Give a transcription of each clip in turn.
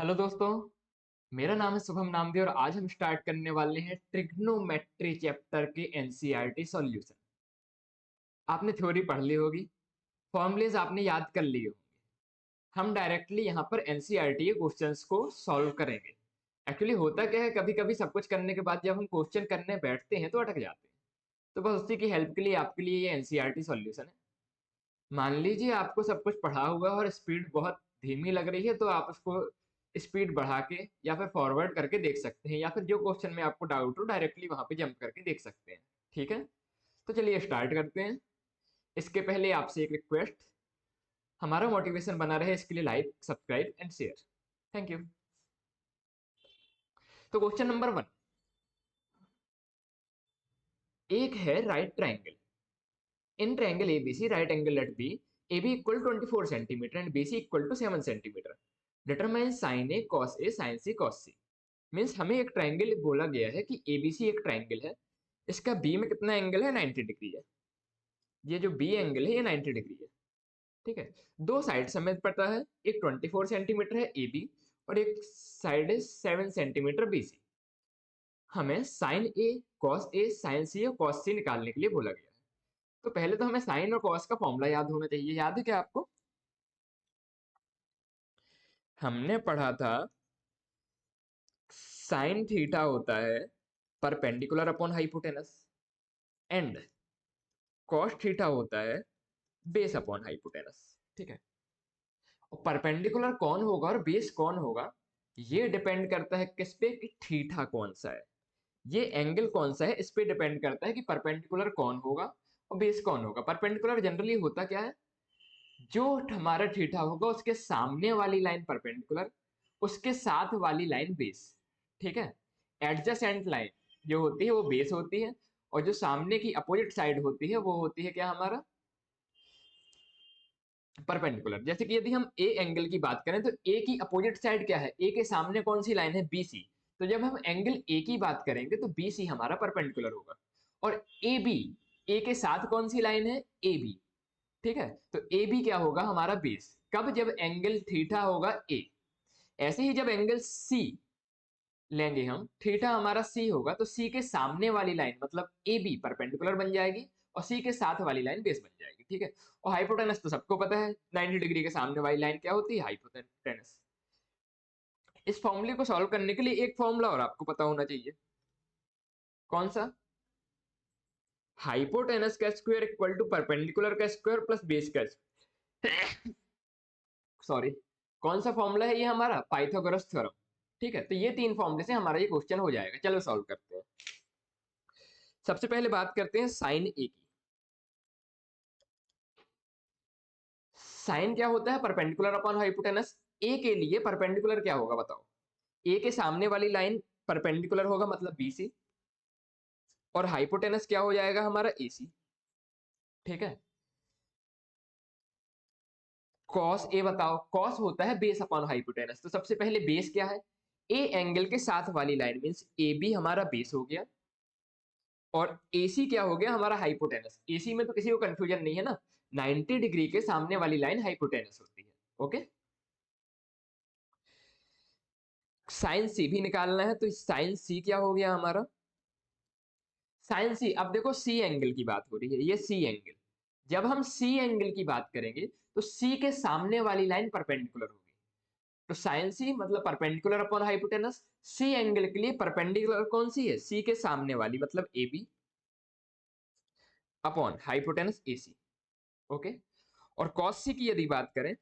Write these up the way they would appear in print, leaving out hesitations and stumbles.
Hello दोस्तों। मेरा नाम है शुभम नामदेव और आज हम स्टार्ट करने वाले हैं ट्रिग्नोमेट्री चैप्टर के एनसीईआरटी सॉल्यूशन। आपने थ्योरी पढ़ ली होगी, फॉर्मूलेज आपने याद कर लिए होंगे। हम डायरेक्टली यहाँ पर एनसीईआरटी के क्वेश्चंस को सॉल्व करेंगे। एक्चुअली होता क्या है, कभी कभी सब कुछ करने के बाद जब हम क्वेश्चन करने बैठते हैं तो अटक जाते हैं। तो बस उसी की हेल्प के लिए आपके लिए ये एनसीईआरटी सॉल्यूशन है। मान लीजिए आपको सब कुछ पढ़ा हुआ है और स्पीड बहुत धीमी लग रही है, तो आप उसको स्पीड बढ़ा के या फिर फॉरवर्ड करके देख सकते हैं, या फिर जो क्वेश्चन में आपको डाउट हो डायरेक्टली वहां पे जंप करके देख सकते हैं। ठीक है, तो चलिए स्टार्ट करते हैं। इसके पहले आपसे एक रिक्वेस्ट, हमारा मोटिवेशन बना रहे इसके लिए like subscribe and share. Thank you. तो क्वेश्चन नंबर 1, एक है right triangle. In triangle ABC right angle at B, AB equal 24 centimetre and BC equal to 7 centimetre. Determine sine A cos A sine C cos C. Means हमें एक triangle बोला गया है कि ABC एक triangle है, इसका बी में कितना एंगल है, 90 डिग्री है। ये जो बी एंगल है ये 90 डिग्री है। ठीक है, दो साइड हमें पता है, एक 24 सेंटीमीटर है एबी और एक साइड है 7 सेंटीमीटर बीसी। हमें sign A cos A sine सी और कॉस सी निकालने के लिए बोला गया है। तो पहले तो हमें साइन और कॉस का फॉर्मूला याद होना चाहिए। याद है क्या आपको? हमने पढ़ा था साइन थीटा होता है perpendicular upon hypotenuse and cos theta होता है बेस अपॉन हाइपोटेनस। ठीक है, और परपेंडिकुलर कौन होगा और बेस कौन होगा ये डिपेंड करता है किस पे, कि थीटा कौन सा है, ये एंगल कौन सा है, इस पे डिपेंड करता है कि परपेंडिकुलर कौन होगा और बेस कौन होगा। परपेंडिकुलर जनरली होता क्या है, जो हमारा थीटा होगा उसके सामने वाली लाइन परपेंडिकुलर, उसके साथ वाली लाइन बेस। ठीक है, एडजेसेंट लाइन जो होती है वो बेस होती है, और जो सामने की अपोजिट साइड होती है वो होती है क्या, हमारा परपेंडिकुलर। जैसे कि यदि हम ए एंगल की बात करें तो ए की अपोजिट साइड क्या है, ए के सामने कौन सी लाइन है, BC। तो जब हम एंगल ए की बात करेंगे तो BC हमारा परपेंडिकुलर होगा, और AB, ए के साथ कौन सी लाइन है, AB। ठीक है, तो AB क्या होगा, हमारा बेस। कब? जब एंगल थीटा होगा A। ऐसे ही जब एंगल C लेंगे हम, थीटा हमारा C होगा, तो C के सामने वाली लाइन मतलब AB परपेंडिकुलर बन जाएगी और C के साथ वाली लाइन बेस बन जाएगी। ठीक है, और हाइपोटेनस तो सबको पता है, 90 डिग्री के सामने वाली लाइन क्या होती है, हाइपोटेनस। इस फॉर्मूले को सॉल्व करने के लिए एक फॉर्मूला और आपको पता होना चाहिए। कौन सा? हाइपोटेनस का स्क्वायर इक्वल टू परपेंडिकुलर का स्क्वायर प्लस बेस का स्क्वायर। सॉरी, कौन सा फॉर्मूला है ये, हमारा पाइथागोरस थ्योरम। ठीक है, तो ये तीन फॉर्मूले से हमारा ये क्वेश्चन हो जाएगा। चलो सॉल्व करते हैं। सबसे पहले बात करते हैं साइन ए की। साइन क्या होता है, परपेंडिकुलर अपॉन हाइपोटेनस। ए के लिए परपेंडिकुलर क्या होगा बताओ, ए के सामने वाली लाइन परपेंडिकुलर होगा मतलब BC, और हाइपोटेनस क्या हो जाएगा हमारा AC। ठीक है, कॉस ए बताओ, कॉस होता है बेस अपॉन हाइपोटेनस। तो सबसे पहले बेस क्या है, ए एंगल के साथ वाली लाइन, मींस AB हमारा बेस हो गया, और AC क्या हो गया, हमारा हाइपोटेनस। AC में तो किसी को कंफ्यूजन नहीं है ना, 90 डिग्री के सामने वाली लाइन हाइपोटेनस होती है। ओके, साइन C भी निकालना है, तो साइन C क्या हो गया हमारा, साइन C। अब देखो C एंगल की बात हो रही है, ये C एंगल। जब हम C एंगल की बात करेंगे तो C के सामने वाली लाइन परपेंडिकुलर होगी, तो साइन C मतलब perpendicular upon hypotenuse. C angle के लिए परपेंडिकुलर कौन सी है, C के सामने वाली मतलब AB upon hypotenuse AC। Okay, और cos C की यदि बात करें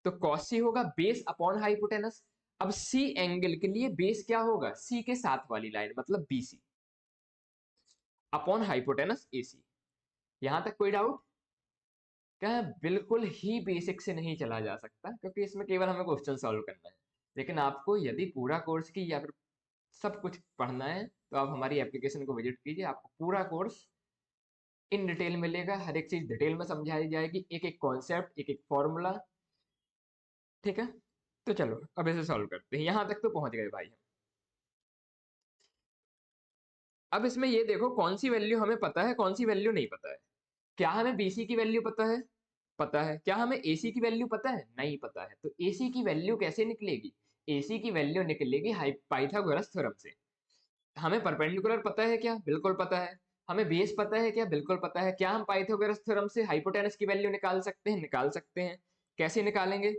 तो cos C होगा बेस अपॉन हाइपोटेनस। अब C एंगल के लिए बेस क्या होगा, C के साथ वाली लाइन मतलब BC अपॉन हाइपोटेनस AC। यहां तक कोई डाउट? क्या है, बिल्कुल ही बेसिक से नहीं चला जा सकता, क्योंकि इसमें केवल हमें क्वेश्चन सॉल्व करना है। लेकिन आपको यदि पूरा कोर्स की या फिर सब कुछ पढ़ना है तो आप हमारी एप्लीकेशन को विजिट कीजिए, आपको पूरा कोर्स इन डिटेल मिलेगा, हर एक चीज डिटेल में समझाई जाएगी, एक एक कॉन्सेप्ट, एक एक फॉर्मूला। ठीक है, तो चलो अब इसे सॉल्व करते हैं। यहां तक तो पहुंच गए भाई हम। अब इसमें ये देखो कौन सी वैल्यू हमें पता है, कौन सी वैल्यू नहीं पता है। क्या हमें BC की वैल्यू पता है? पता है। क्या हमें AC की वैल्यू पता है? नहीं पता है। तो AC की वैल्यू कैसे निकलेगी, AC की वैल्यू निकलेगी पाइथागोरस थ्योरम से। हमें परपेंडिकुलर पता है क्या? बिल्कुल पता है। हमें बेस पता है क्या? बिल्कुल पता है। क्या हम पाइथागोरस थ्योरम से हाइपोटेनस की वैल्यू निकाल सकते हैं? निकाल सकते हैं। कैसे निकालेंगे?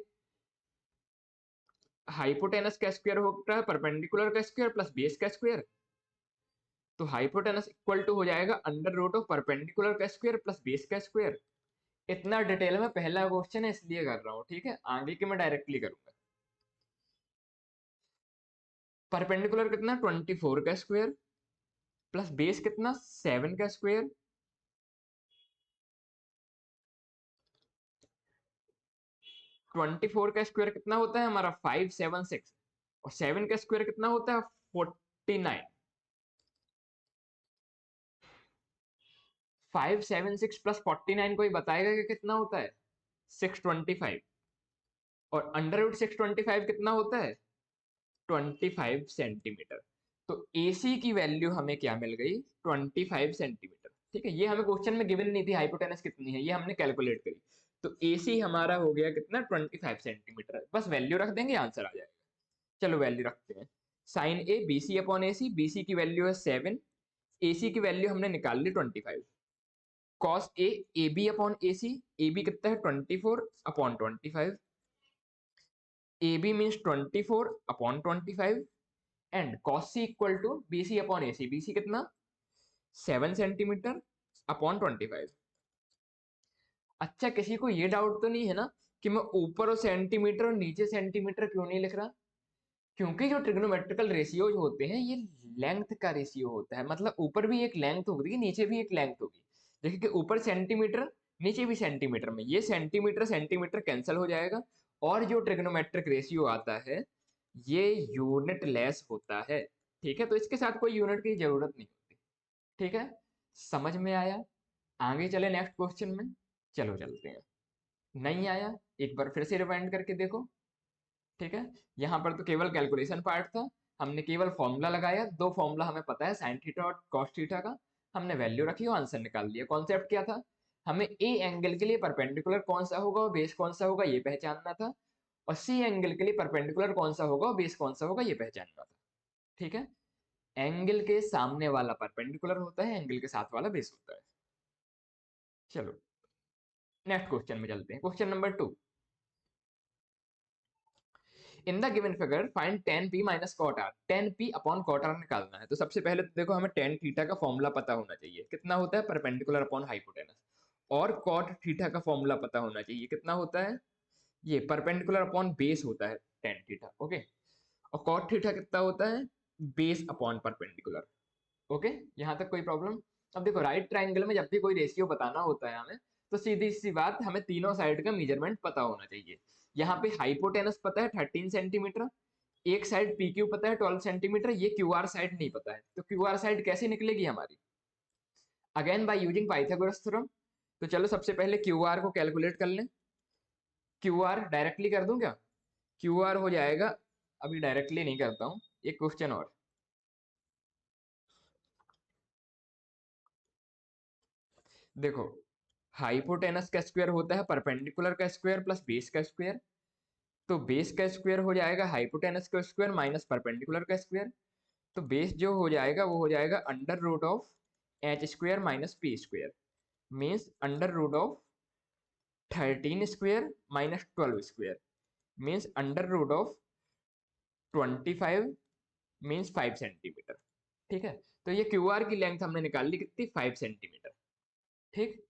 हाइपोटेनस का स्क्वायर होता है परपेंडिकुलर का स्क्वायर प्लस बेस का स्क्वायर। तो हाइपोटेनस इक्वल टू हो जाएगा अंडर रूट ऑफ परपेंडिकुलर का स्क्वायर प्लस बेस का स्क्वायर। इतना डिटेल में पहला क्वेश्चन है इसलिए कर रहा हूँ, ठीक है? आगे के मैं डायरेक्टली करूंगा। परपेंडिकुलर कितना? 24 का स्क्वायर प्लस बेस कितना? 7 का स्क्वायर। 24 का स्क्वायर कितना होता है हमारा? 576। और 7 का स्क्वायर कितना होता है? 49। 576 प्लस 49 कोई बताएगा कि कितना होता है? 625। और अंडर रूट 625 कितना होता है? 25 सेंटीमीटर। तो AC की वैल्यू हमें क्या मिल गई? 25 सेंटीमीटर। ठीक है, ये हमें क्वेश्चन में गिवन नहीं थी हाइपोटेनस कितनी है, ये हमने कैलकुलेट करी। तो AC हमारा हो गया कितना? 25 सेंटीमीटर। बस वैल्यू रख देंगे, आंसर आ जाएगा। चलो वैल्यू रखते हैं। Sine A BC upon AC, BC की वैल्यू है 7, AC की वैल्यू हमने निकाल ली 25। Cos A AB upon AC, AB कितना है? 24 upon 25। AB means 24 upon 25 and cos C equal to BC upon AC। BC कितना? 7 सेंटीमीटर अपॉन 25। अच्छा, किसी को ये डाउट तो नहीं है ना कि मैं ऊपर और सेंटीमीटर और नीचे सेंटीमीटर क्यों नहीं लिख रहा? क्योंकि जो ट्रिग्नोमेट्रिकल रेशियोज होते हैं ये लेंथ का रेशियो होता है। मतलब ऊपर भी एक लेंथ होगी, नीचे भी एक लेंथ होगी। देखिए कि ऊपर सेंटीमीटर, नीचे भी सेंटीमीटर में ये सेंटीमीटर सेंटीमीटर कैंसिल हो जाएगा। और जो ट्रिग्नोमेट्रिक रेशियो आता है ये यूनिट लेस होता है। ठीक है, तो इसके साथ कोई यूनिट की जरूरत नहीं होती। ठीक है, समझ में आया? आगे चले नेक्स्ट क्वेश्चन में। चलो चलते हैं। नहीं आया? एक बार फिर से रिवाइंड करके देखो। ठीक है, यहाँ पर तो केवल कैलकुलेशन पार्ट था। हमने केवल फॉर्मूला लगाया, दो फॉर्मूला हमें पता है साइन थीटा और कॉस थीटा का। हमने वैल्यू रखी और आंसर निकाल दिया। कॉन्सेप्ट क्या था? हमें ए एंगल के लिए परपेंडिकुलर कौन सा होगा और बेस कौन सा होगा ये पहचानना था। और सी एंगल के लिए परपेंडिकुलर कौन सा होगा और बेस कौन सा होगा ये पहचानना था। ठीक है, एंगल के सामने वाला परपेंडिकुलर होता है, एंगल के साथ वाला बेस होता है। चलो नेक्स्ट क्वेश्चन में चलते हैं। Question number 2। In the given figure find tan p minus cot r। tan p upon cot r निकालना है। तो सबसे पहले तो देखो हमें tan थीटा का फॉर्मूला पता होना चाहिए। कितना होता है? Perpendicular upon hypotenuse. और cot थीटा का फॉर्मूला पता होना चाहिए। कितना होता है? ये परपेंडिकुलर अपॉन बेस होता है tan थीटा। ओके, और cot थीटा कितना होता है? Base upon perpendicular. ओके, यहाँ तक कोई प्रॉब्लम? अब देखो राइट ट्राइंगल में जब भी कोई रेशियो बताना होता है हमें, तो सीधी सी बात, हमें तीनों साइड का मेजरमेंट पता होना चाहिए। यहाँ पे हाइपोटेनस पता है 13 सेंटीमीटर, एक साइड पी क्यू पता है 12 सेंटीमीटर, ये क्यू आर साइड नहीं पता है। तो क्यू आर साइड कैसे निकलेगी हमारी? Again by using Pythagoras theorem. तो चलो सबसे पहले क्यू आर को कैलकुलेट कर लें। क्यू आर डायरेक्टली कर दूं क्या? क्यू आर हो जाएगा, अभी डायरेक्टली नहीं करता हूँ, एक क्वेश्चन और। देखो हाइपोटेनस का स्क्वायर होता है परपेंडिकुलर का स्क्वायर प्लस बेस का स्क्वायर। तो बेस का स्क्वायर हो जाएगा हाइपोटेनस का स्क्वायर माइनस परपेंडिकुलर का स्क्वायर। तो बेस जो हो जाएगा वो हो जाएगा under root of H square minus P square. Means under root of 13 square minus 12 square. Means under root of 25 means 5 centimetre. ठीक है, तो ये क्यू आर की लेंथ हमने निकाल ली कितनी? 5 सेंटीमीटर। ठीक,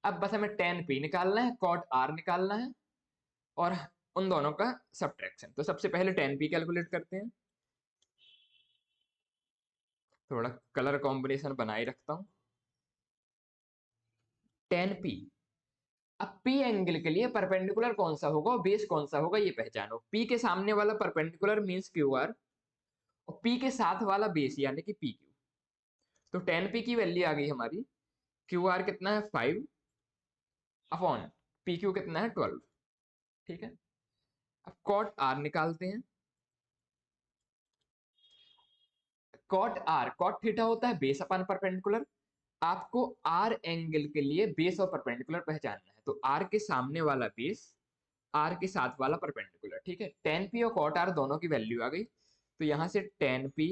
अब बस हमें tan p निकालना है, cot r निकालना है और उन दोनों का सब्ट्रैक्शन। तो सबसे पहले tan p कैलकुलेट करते हैं। थोड़ा कलर कॉम्बिनेशन बनाए रखता हूं। tan p। अब P एंगल के लिए परपेंडिकुलर कौन सा होगा और बेस कौन सा होगा ये पहचानो। P के सामने वाला परपेंडिकुलर मींस क्यू आर, और P के साथ वाला बेस यानी कि पी क्यू। तो tan p की वैल्यू आ गई हमारी, क्यू आर कितना है 5 अपॉन पी क्यू कितना है 12। ठीक है, अब cot r निकालते हैं। cot r, cot थीटा होता है बेस अपन परपेंडिकुलर। आपको r एंगल के लिए बेस और परपेंडिकुलर पहचानना है। तो r के सामने वाला बेस, r के साथ वाला परपेंडिकुलर। ठीक है। tan p और cot r दोनों की वैल्यू आ गई, तो यहाँ से tan p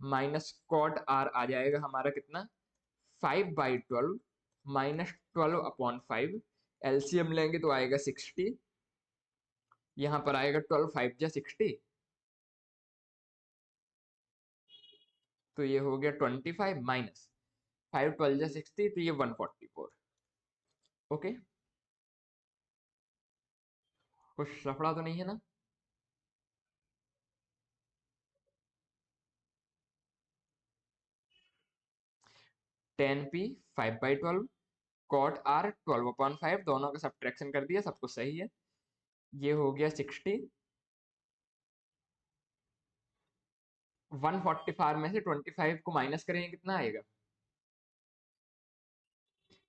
minus cot r आ जाएगा हमारा कितना, 5/12 माइनस 12/5, एलसीएम लेंगे तो आएगा 60, यहाँ पर आएगा 12 5 जा 60, तो ये हो गया 25 माइनस 5 12 जा 60, तो ये 144। ओके, कुछ सफड़ा तो नहीं है ना? tan p 5/12, cot r 12/5, दोनों का सब्ट्रैक्शन कर दिया, सब कुछ सही है। ये हो गया 60, 145 में से 25 को माइनस करेंगे कितना आएगा,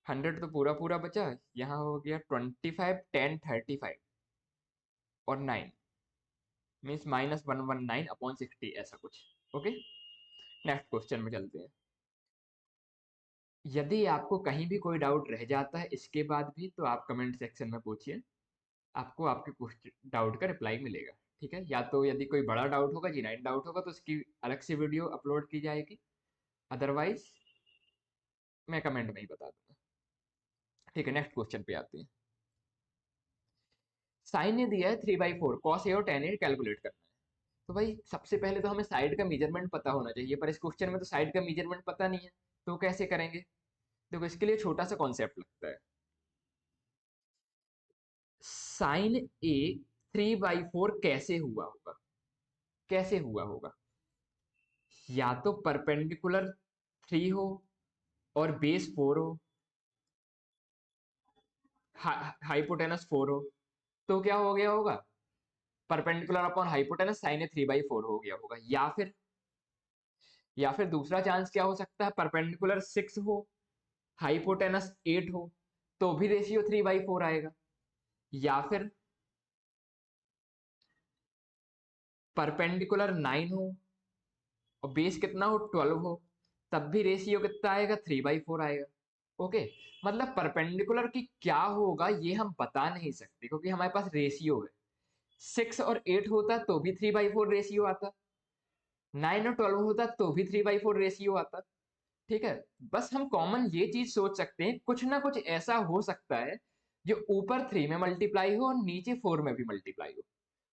100 तो पूरा पूरा बचा, यहाँ हो गया 25 10 35 और 9 मीन्स -119/60 ऐसा कुछ। ओके, नेक्स्ट क्वेश्चन में चलते हैं। यदि आपको कहीं भी कोई डाउट रह जाता है इसके बाद भी, तो आप कमेंट सेक्शन में पूछिए, आपको आपके डाउट का रिप्लाई मिलेगा, ठीक है। या तो यदि कोई बड़ा डाउट होगा, जेन्युइन डाउट होगा, तो उसकी अलग से वीडियो अपलोड की जाएगी, अदरवाइज मैं कमेंट में ही बता दूंगा, ठीक है। नेक्स्ट क्वेश्चन पे आते हैं। साइन ने दिया है 3/4, कॉस ए और tan ए कैलकुलेट करना है। तो भाई सबसे पहले तो हमें साइड का मेजरमेंट पता होना चाहिए, पर इस क्वेश्चन में तो साइड का मेजरमेंट पता नहीं है, तो कैसे करेंगे? देखो इसके लिए छोटा सा कॉन्सेप्ट लगता है। साइन ए 3/4 कैसे हुआ होगा, कैसे हुआ होगा? या तो परपेंडिकुलर 3 हो और बेस 4 हो, हाइपोटेनस 4 हो, तो क्या हो गया होगा, परपेंडिकुलर अपॉन हाइपोटेनस साइन ए 3/4 हो गया होगा। या फिर दूसरा चांस क्या हो सकता है, परपेंडिकुलर 6 हो, हाइपोटेनस 8 हो, तो भी रेशियो 3/4 आएगा। या फिर परपेंडिकुलर 9 हो और बेस कितना हो, 12 हो, तब भी रेशियो कितना आएगा, 3/4 आएगा। ओके, मतलब परपेंडिकुलर की क्या होगा ये हम बता नहीं सकते, क्योंकि हमारे पास रेशियो है। 6 और 8 होता तो भी 3/4 रेशियो आता, 9 और 12 होता तो भी 3/4 रेशियो आता, ठीक है। बस हम कॉमन ये चीज सोच सकते हैं, कुछ ना कुछ ऐसा हो सकता है जो ऊपर 3 में मल्टीप्लाई हो और नीचे 4 में भी मल्टीप्लाई हो,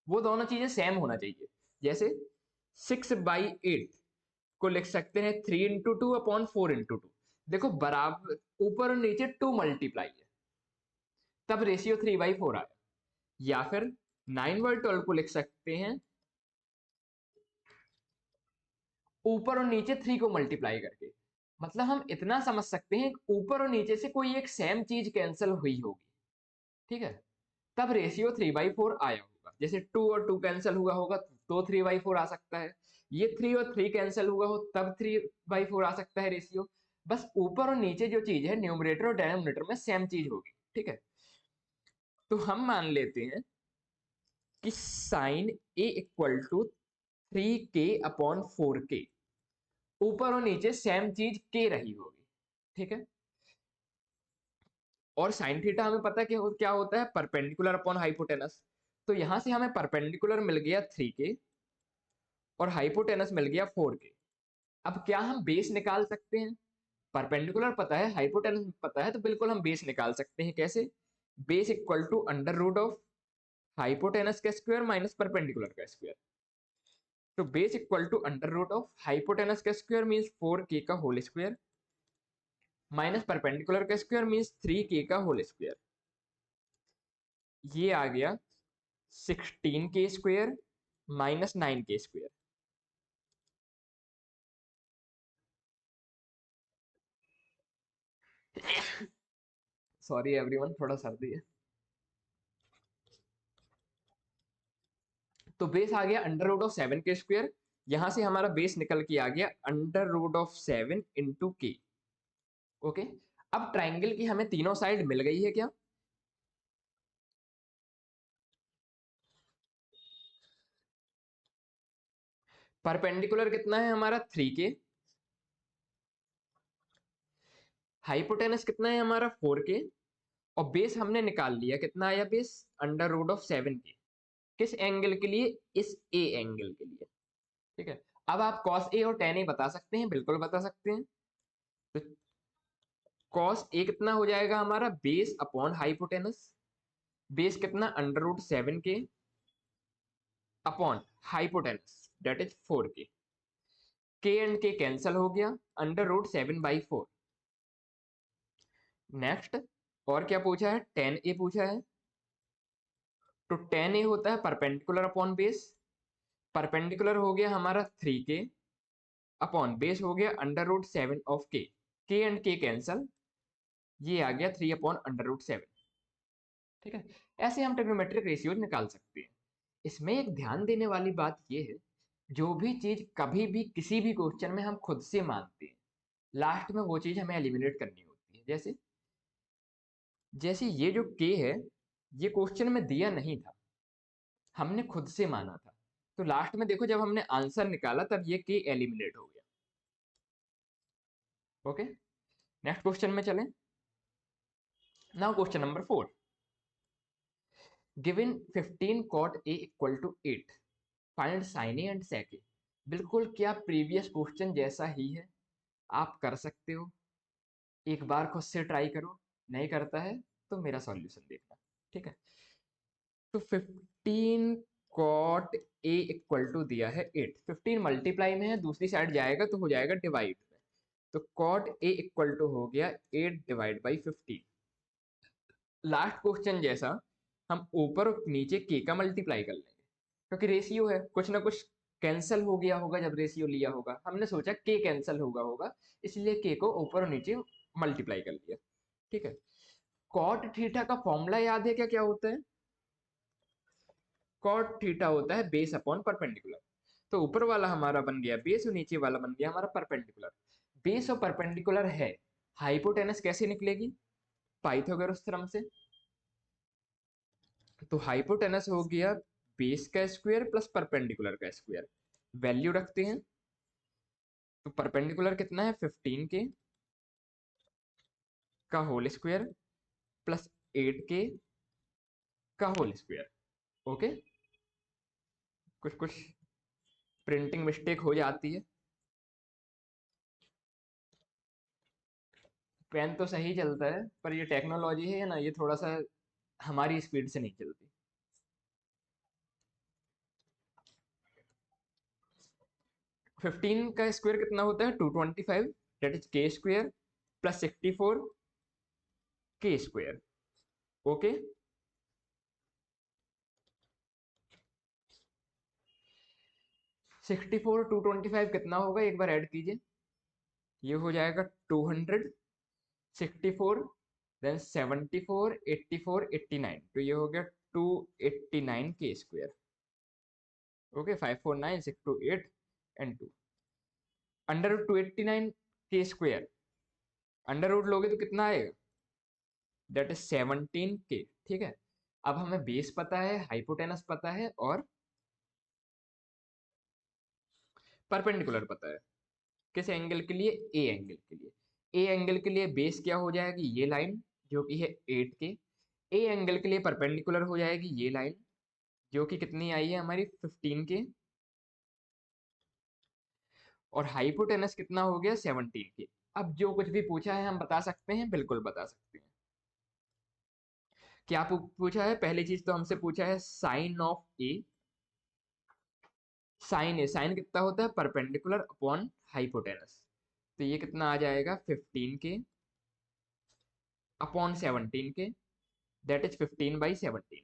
वो दोनों चीजें सेम होना चाहिए। जैसे 6/8 को लिख सकते हैं 3/2/4 देखो बराबर, ऊपर और नीचे 2 मल्टीप्लाई है, तब रेशियो 3/4 आया। या फिर 9/12 को लिख सकते हैं ऊपर और नीचे 3 को मल्टीप्लाई करके, मतलब हम इतना समझ सकते हैं ऊपर और नीचे से कोई एक सेम चीज कैंसिल हुई होगी, ठीक है, तब रेशियो 3/4 आया होगा। जैसे 2 और 2 कैंसिल हुआ होगा तो 3/4 आ सकता है, ये 3 और 3 कैंसिल हुआ हो तब 3/4 आ सकता है रेशियो। बस ऊपर और नीचे जो चीज है न्यूमरेटर और डेनोमिनेटर में सेम चीज होगी, ठीक है। तो हम मान लेते हैं कि sign A equal to 3k/4k, ऊपर और नीचे सेम चीज के रही होगी, ठीक है। और साइन थीटा हमें पता है कि क्या होता है, परपेंडिकुलर अपॉन हाइपोटेनस, तो यहां से हमें परपेंडिकुलर मिल गया 3k और हाइपोटेनस मिल गया 4k। अब क्या हम बेस निकाल सकते हैं? परपेंडिकुलर पता है, हाइपोटेनस पता है, तो बिल्कुल हम बेस निकाल सकते हैं। कैसे? Base equal to under root of hypotenuse का स्क्वायर माइनस परपेंडिकुलर का स्क्वायर। तो base equal to under root of hypotenuse का स्क्वायर मीन्स 4k का होल स्क्वायर माइनस परपेंडिकुलर का स्क्वायर मीन्स 3k का होल स्क्वायर। ये आ गया 16k square minus 9k square. Sorry everyone, थोड़ा सर्दी है। तो बेस आ गया under root of 7k square, यहां से हमारा बेस निकल के आ गया अंडर रूट ऑफ 7 इंटू के। ओके, अब ट्राइंगल की हमें तीनों साइड मिल गई है क्या? परपेंडिकुलर कितना है हमारा 3k, हाइपोटेनस कितना है हमारा 4k, और बेस हमने निकाल लिया, कितना आया base, under root of 7k। किस एंगल के लिए? इस ए एंगल के लिए। ठीक है, अब आप कॉस ए और टेन ए बता सकते हैं, बिल्कुल बता सकते हैं। तो कॉस ए कितना हो जाएगा हमारा? Base upon hypotenuse. बेस कितना? √7 के अपॉन हाइपोटेनस दैट इज 4 के। के एंड के कैंसिल हो गया, √7/4। नेक्स्ट, और क्या पूछा है? टेन ए पूछा है। तो टेन ए होता है परपेंडिकुलर अपॉन बेस। परपेंडिकुलर हो गया हमारा 3 के अपॉन बेस हो गया √7 के एंड के कैंसल, ये आ गया 3/√7। ठीक है, ऐसे हम ट्रिग्नोमेट्रिक रेशियोज निकाल सकते हैं। इसमें एक ध्यान देने वाली बात यह है, जो भी चीज कभी भी किसी भी क्वेश्चन में हम खुद से मानते हैं, लास्ट में वो चीज हमें एलिमिनेट करनी होती है। जैसे जैसे ये जो के है, ये क्वेश्चन में दिया नहीं था, हमने खुद से माना था। तो लास्ट में देखो, जब हमने आंसर निकाला तब ये के एलिमिनेट हो गया। ओके, नेक्स्ट क्वेश्चन में चलें। Now question number 4, given 15 cot a equal to 8, find sin a and sec a। बिल्कुल क्या प्रीवियस क्वेश्चन जैसा ही है, आप कर सकते हो। एक बार खुद से ट्राई करो, नहीं करता है तो मेरा सॉल्यूशन देखना। ठीक है, तो 15 cot a इक्वल टू दिया है 8। 15 मल्टीप्लाई में है, दूसरी साइड जाएगा तो हो जाएगा डिवाइड में। तो cot a इक्वल टू हो गया 8/15। लास्ट क्वेश्चन जैसा हम ऊपर और नीचे के का मल्टीप्लाई कर लेंगे, क्योंकि रेशियो है, कुछ ना कुछ कैंसिल हो गया होगा जब रेशियो लिया होगा। हमने सोचा के कैंसिल होगा, इसलिए के को ऊपर और नीचे मल्टीप्लाई कर लिया। ठीक है, कॉट थीटा का फॉर्मूला याद है क्या? क्या होता है? कॉट थीटा होता है बेस अपॉन परपेंडिकुलर। तो ऊपर वाला हमारा बन गया बेस और नीचे वाला बन गया हमारा परपेंडिकुलर। बेस और परपेंडिकुलर है, हाइपोटेनस कैसे निकलेगी? पाइथागोरस थ्योरम से। तो हाइपोटेनस हो गया बेस का स्क्वायर प्लस परपेंडिकुलर का स्क्वायर। वैल्यू रखते हैं, तो परपेंडिकुलर कितना है? 15 के का होल स्क्वायर प्लस 8 के का होल स्क्वायर। ओके, कुछ कुछ प्रिंटिंग मिस्टेक हो जाती है। पेन तो सही चलता है, पर ये टेक्नोलॉजी है ना, ये थोड़ा सा हमारी स्पीड से नहीं चलती। फिफ्टीन का स्क्वायर कितना होता है? 225, दैट इज के स्क्वायर प्लस 64 के स्क्वायर। ओके, 64 225 कितना होगा? एक बार ऐड कीजिए, ये हो जाएगा 200, 64, देन 74, 84, 89, तो ये हो गया 289 के square. Okay, 549 628 and 2 under root 289 के स्क्वायर। अंडर रूट लोगे तो कितना आएगा? दैट इज 17 के। ठीक है, अब हमें बेस पता है, हाइपोटेनस पता है और परपेंडिकुलर पता है। किस एंगल के लिए? ए एंगल के लिए। ए एंगल के लिए बेस क्या हो जाएगी? ये लाइन जो कि है 8 के। ए एंगल के लिए परपेंडिकुलर हो जाएगी ये लाइन, जो कि कितनी आई है हमारी? 15 के। और हाइपोटेनस कितना हो गया? 17 के। अब जो कुछ भी पूछा है हम बता सकते हैं, बिल्कुल बता सकते हैं। क्या पूछा है? पहली चीज तो हमसे पूछा है sine of A. Sine A, sine कितना होता है? Perpendicular upon hypotenuse. तो ये कितना आ जाएगा? 15 के अपॉन 17 के, दैट इज 15/17।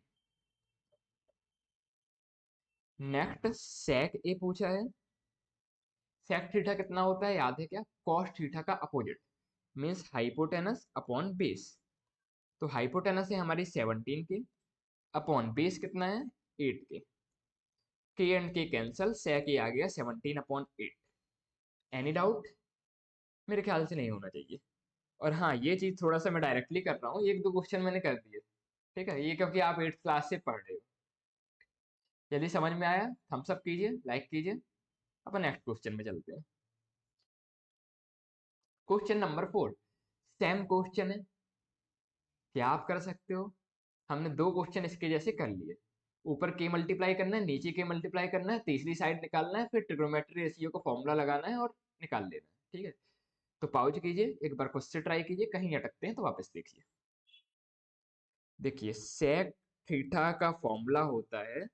नेक्स्ट सेक ए पूछा है। सेक थीटा कितना होता है याद है क्या? कॉस थीटा का opposite, means hypotenuse upon base. तो हाइपोटेनस है हमारी 17 के अपॉन बेस कितना है? 8 के एंड के कैंसल, सेक ए आ गया 17/8। Any doubt? मेरे ख्याल से नहीं होना चाहिए। और हाँ, ये चीज थोड़ा सा मैं डायरेक्टली कर रहा हूँ, एक दो क्वेश्चन मैंने कर दिए। ठीक है, ये क्योंकि आप 8th क्लास से पढ़ रहे हो। यदि समझ में आया थम्स अप कीजिए, लाइक कीजिए। अपन नेक्स्ट क्वेश्चन में चलते हैं। क्वेश्चन नंबर 4, सेम क्वेश्चन है, क्या आप कर सकते हो? हमने दो क्वेश्चन इसके जैसे कर लिए। ऊपर के मल्टीप्लाई करना है, नीचे के मल्टीप्लाई करना है, तीसरी साइड निकालना है, फिर ट्रिग्नोमेट्री रेशियो को फॉर्मूला लगाना है और निकाल लेना है। ठीक है, तो पाउच कीजिए, एक बार खुद से ट्राई कीजिए, कहीं अटकते हैं तो वापस देखिए। देखिए सेक थीटा का फॉर्मूला होता है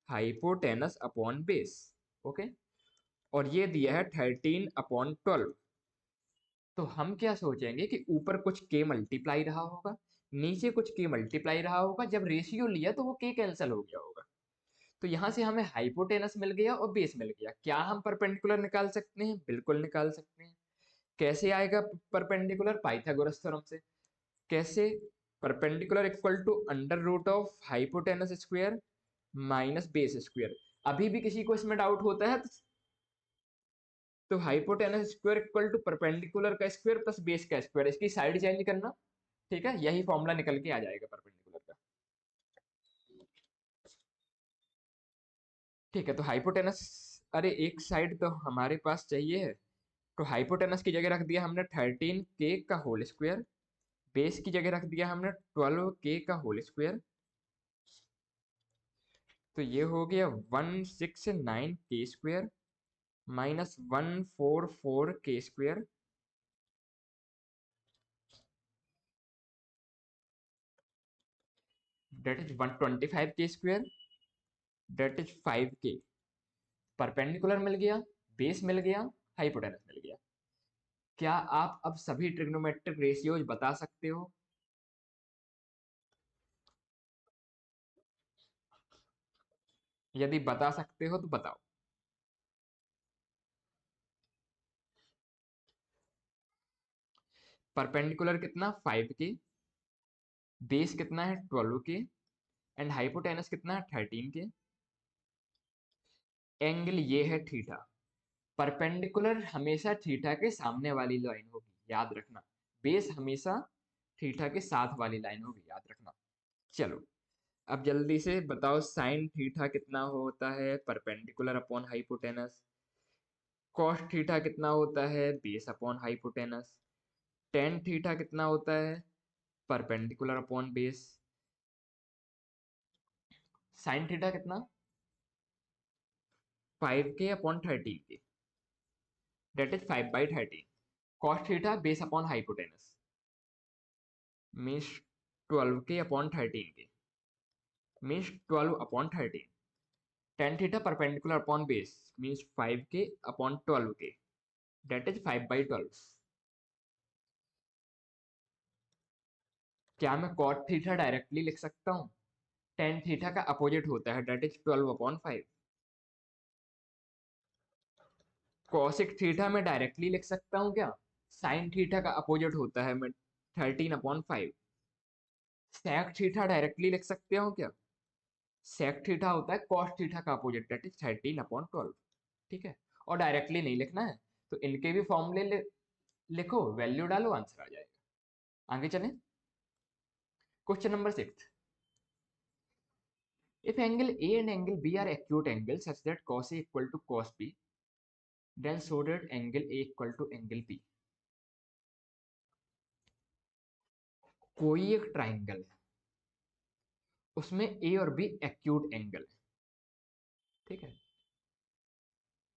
हाइपोटेनस अपॉन बेस। ओके, और ये दिया है 13/12। तो हम क्या सोचेंगे कि ऊपर कुछ के मल्टीप्लाई रहा होगा, नीचे कुछ के मल्टीप्लाई रहा होगा, जब रेशियो लिया तो वो के कैंसिल हो गया होगा। तो यहाँ से हमें हाइपोटेनस मिल गया और बेस मिल गया। क्या हम परपेंडिकुलर निकाल सकते हैं? बिल्कुल निकाल सकते हैं। कैसे आएगा परपेंडिकुलर? पाइथागोरस थ्योरम से। कैसे? Perpendicular equal to under root of hypotenuse square minus base square. अभी भी किसी को इसमें डाउट होता है तो hypotenuse square equal to perpendicular का स्क्वायर प्लस बेस का स्क्वायर, इसकी साइड चेंज करना। ठीक है, यही फॉर्मूला निकल के आ जाएगा परपेंडिकुलर का। ठीक है, तो हाइपोटेनस, अरे एक साइड तो हमारे पास चाहिए। तो हाइपोटेनस की जगह रख दिया हमने 13k का होल स्क्वायर, बेस की जगह रख दिया हमने 12k का होल स्क्वायर। तो ये हो गया 169k square minus 144k square, that is 125k square, that is 5k। Perpendicular मिल गया, बेस मिल गया, हाइपोटेनस मिल गया। क्या आप अब सभी ट्रिग्नोमेट्रिक रेशियोज बता सकते हो? यदि बता सकते हो तो बताओ। परपेंडिकुलर कितना? 5k, बेस कितना है? 12k, एंड हाइपोटेनस कितना है? 13k। एंगल ये है थीटा। परपेंडिकुलर हमेशा थीटा के सामने वाली लाइन होगी, याद रखना। बेस हमेशा थीटा के साथ वाली लाइन होगी, याद रखना। चलो, अब जल्दी से बताओ साइन थीटा कितना होता है? Perpendicular upon hypotenuse. Cos theta कितना होता है? Base upon hypotenuse. Tan theta कितना होता है? Perpendicular upon base. Sine theta कितना? 5k upon 13k, that is 5/13। Cos theta base upon hypotenuse means 12k upon 13k, means 12/13। Tan theta perpendicular upon base means 5k upon 12k, that is 5/12। क्या मैं cot theta directly लिख सकता हूँ? Tan theta का opposite होता है, date is 12/5। Cosec theta में directly लिख सकता हूँ क्या? साइन थीटा का अपोजिट होता है, मैं 13/5। सेक थीटा डायरेक्टली लिख सकते हो क्या? सेक थीटा होता है कॉस थीटा का अपोजिट, डेट इज 13/12। ठीक है, और डायरेक्टली नहीं लिखना है तो इनके भी फॉर्मूले लिखो, वैल्यू डालो, आंसर आ जाएगा। आगे चलें, question number 6। If angle A and angle B are acute angles such that cos A equal to cos B, then so that angle A equal to angle B। कोई एक ट्राइंगल है, उसमें A और B acute angle है। ठीक है,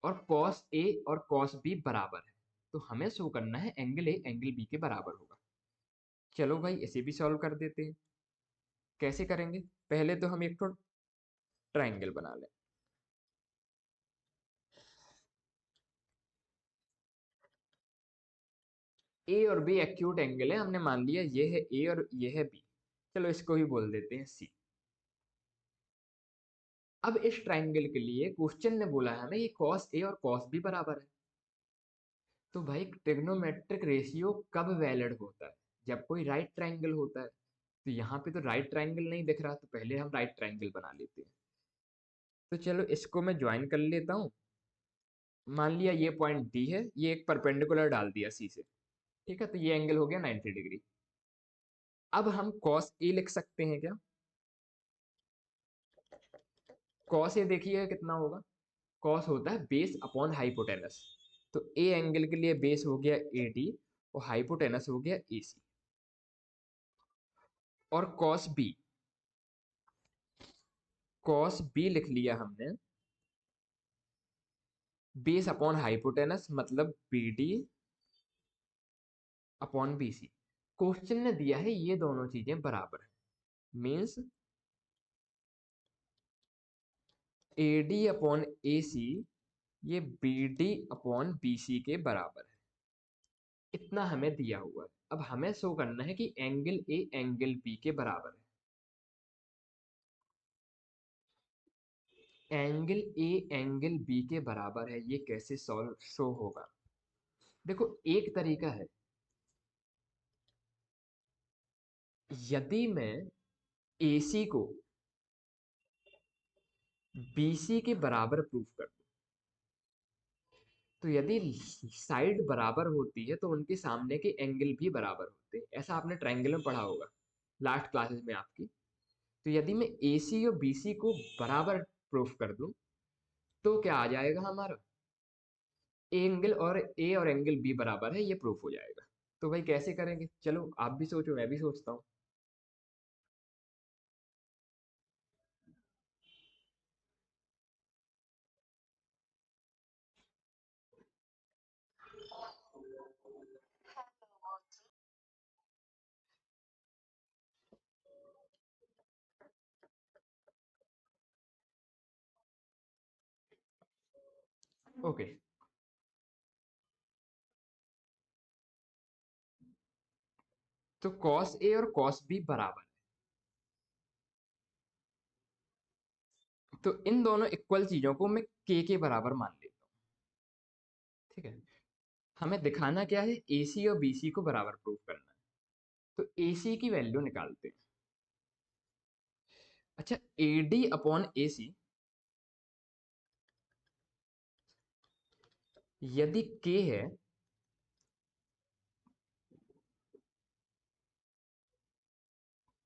और cos A और cos B बराबर है, तो हमें शो करना है एंगल A एंगल B के बराबर होगा। चलो भाई इसे भी सॉल्व कर देते हैं। कैसे करेंगे? पहले तो हम एक तो ट्राइंगल बना लें। ए और बी एक्यूट एंगल है, हमने मान लिया ये है ए और ये है बी। चलो इसको ही बोल देते हैं सी। अब इस ट्राइंगल के लिए क्वेश्चन ने बोला है हमें ये cos ए और cos बी बराबर है। तो भाई ट्रिग्नोमेट्रिक रेशियो कब वैलिड होता है? जब कोई राइट ट्राइंगल होता है। तो यहाँ पे तो राइट ट्राइंगल नहीं दिख रहा, तो पहले हम राइट ट्राइंगल बना लेते हैं। तो चलो इसको मैं ज्वाइन कर लेता हूँ। मान लिया ये पॉइंट डी है, ये एक परपेंडिकुलर डाल दिया सी से। ठीक है, तो ये एंगल हो गया 90 डिग्री। अब हम cos ए लिख सकते हैं क्या? cos ए देखिए कितना होगा। cos होता है बेस अपॉन हाइपोटेनस। तो ए एंगल के लिए बेस हो गया ए डी और हाइपोटेनस हो गया ए सी। और cos बी, कॉस बी लिख लिया हमने, बेस अपॉन हाइपोटेनस मतलब B D upon B C. Question ने दिया है ये दोनों चीजें बराबर है, means A D upon A C ये B D upon B C के बराबर है। इतना हमें दिया हुआ है। अब हमें शो करना है कि एंगल ए एंगल बी के बराबर है। एंगल ए एंगल बी के बराबर है, ये कैसे सॉल्व शो होगा? देखो एक तरीका है, यदि मैं AC को BC के बराबर प्रूफ कर दूं, तो यदि साइड बराबर होती है तो उनके सामने के एंगल भी बराबर होते हैं। ऐसा आपने ट्रायंगल में पढ़ा होगा लास्ट क्लासेस में आपकी। तो यदि मैं AC और BC को बराबर प्रूफ कर दूं तो क्या आ जाएगा हमारा? एंगल और ए और एंगल बी बराबर है, ये प्रूफ हो जाएगा। तो भाई कैसे करेंगे? चलो आप भी सोचो, मैं भी सोचता हूँ। ओके, तो कॉस ए और कॉस बी बराबर है, तो इन दोनों इक्वल चीजों को मैं के बराबर मान लेता हूँ। ठीक है, हमें दिखाना क्या है? AC और BC को बराबर प्रूफ करना है। तो AC की वैल्यू निकालते हैं। अच्छा, AD अपॉन AC यदि K है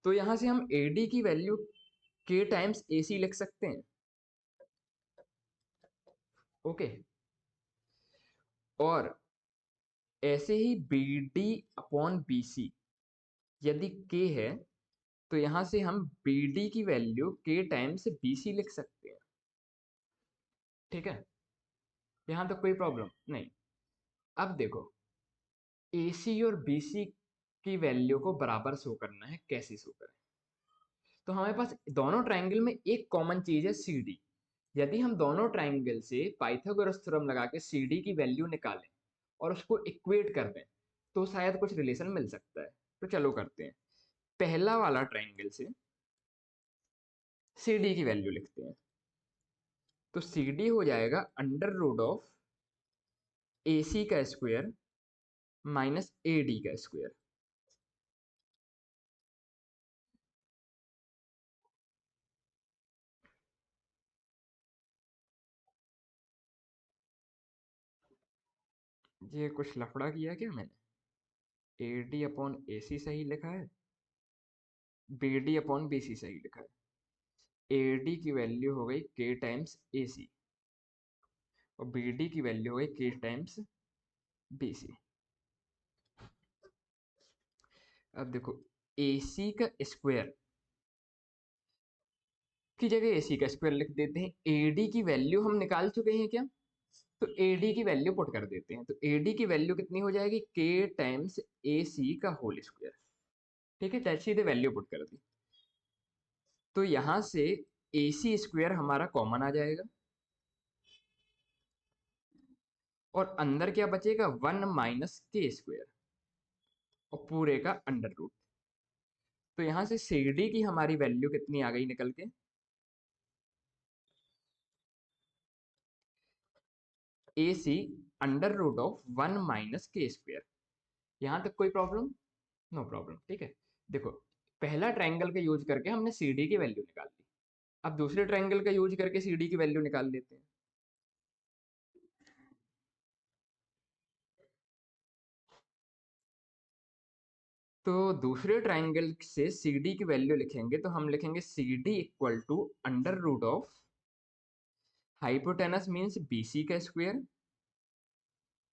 तो यहां से हम AD की वैल्यू K टाइम्स AC लिख सकते हैं। ओके, और ऐसे ही BD अपॉन BC यदि K है तो यहां से हम BD की वैल्यू K टाइम्स BC लिख सकते हैं। ठीक है, यहां तक कोई प्रॉब्लम नहीं। अब देखो, AC और BC की वैल्यू को बराबर शो करना है, कैसे शो करें? तो हमारे पास दोनों ट्रायंगल में एक कॉमन चीज है CD। यदि हम दोनों ट्रायंगल से पाइथागोरस थ्योरम लगा के CD की वैल्यू निकालें और उसको इक्वेट कर दें तो शायद कुछ रिलेशन मिल सकता है। तो चलो करते हैं। पहला वाला ट्रायंगल से CD की वैल्यू लिखते हैं। तो CD हो जाएगा अंडर रूट ऑफ AC का स्क्वायर माइनस AD का स्क्वायर। ये कुछ लफड़ा किया क्या मैंने? AD अपॉन AC सही लिखा है, BD अपॉन BC सही लिखा है। AD की वैल्यू हो गई K टाइम्स AC और BD की वैल्यू हो गई K टाइम्स BC। अब देखो, AC का स्क्वायर की जगह AC का स्क्वायर लिख देते हैं। AD की वैल्यू हम निकाल चुके हैं क्या? तो AD की वैल्यू पुट कर देते हैं। तो AD की वैल्यू कितनी हो जाएगी? K टाइम्स AC का होल स्क्वायर। ठीक है, चाहे सीधे वैल्यू पुट कर दी। तो यहां से AC स्क्वायर हमारा कॉमन आ जाएगा और अंदर क्या बचेगा? 1 माइनस के स्क्वायर और पूरे का अंडर रूट। तो यहां से CD की हमारी वैल्यू कितनी आ गई निकल के? AC under root of 1 minus k square. यहां तक कोई प्रॉब्लम? No problem. ठीक है, देखो पहला ट्रायंगल का यूज करके हमने CD की वैल्यू निकाल ली। अब दूसरे ट्रायंगल का यूज करके CD की वैल्यू निकाल लेते हैं। तो दूसरे ट्रायंगल से CD की वैल्यू लिखेंगे तो हम लिखेंगे CD equal to under root of hypotenuse means BC का स्क्वायर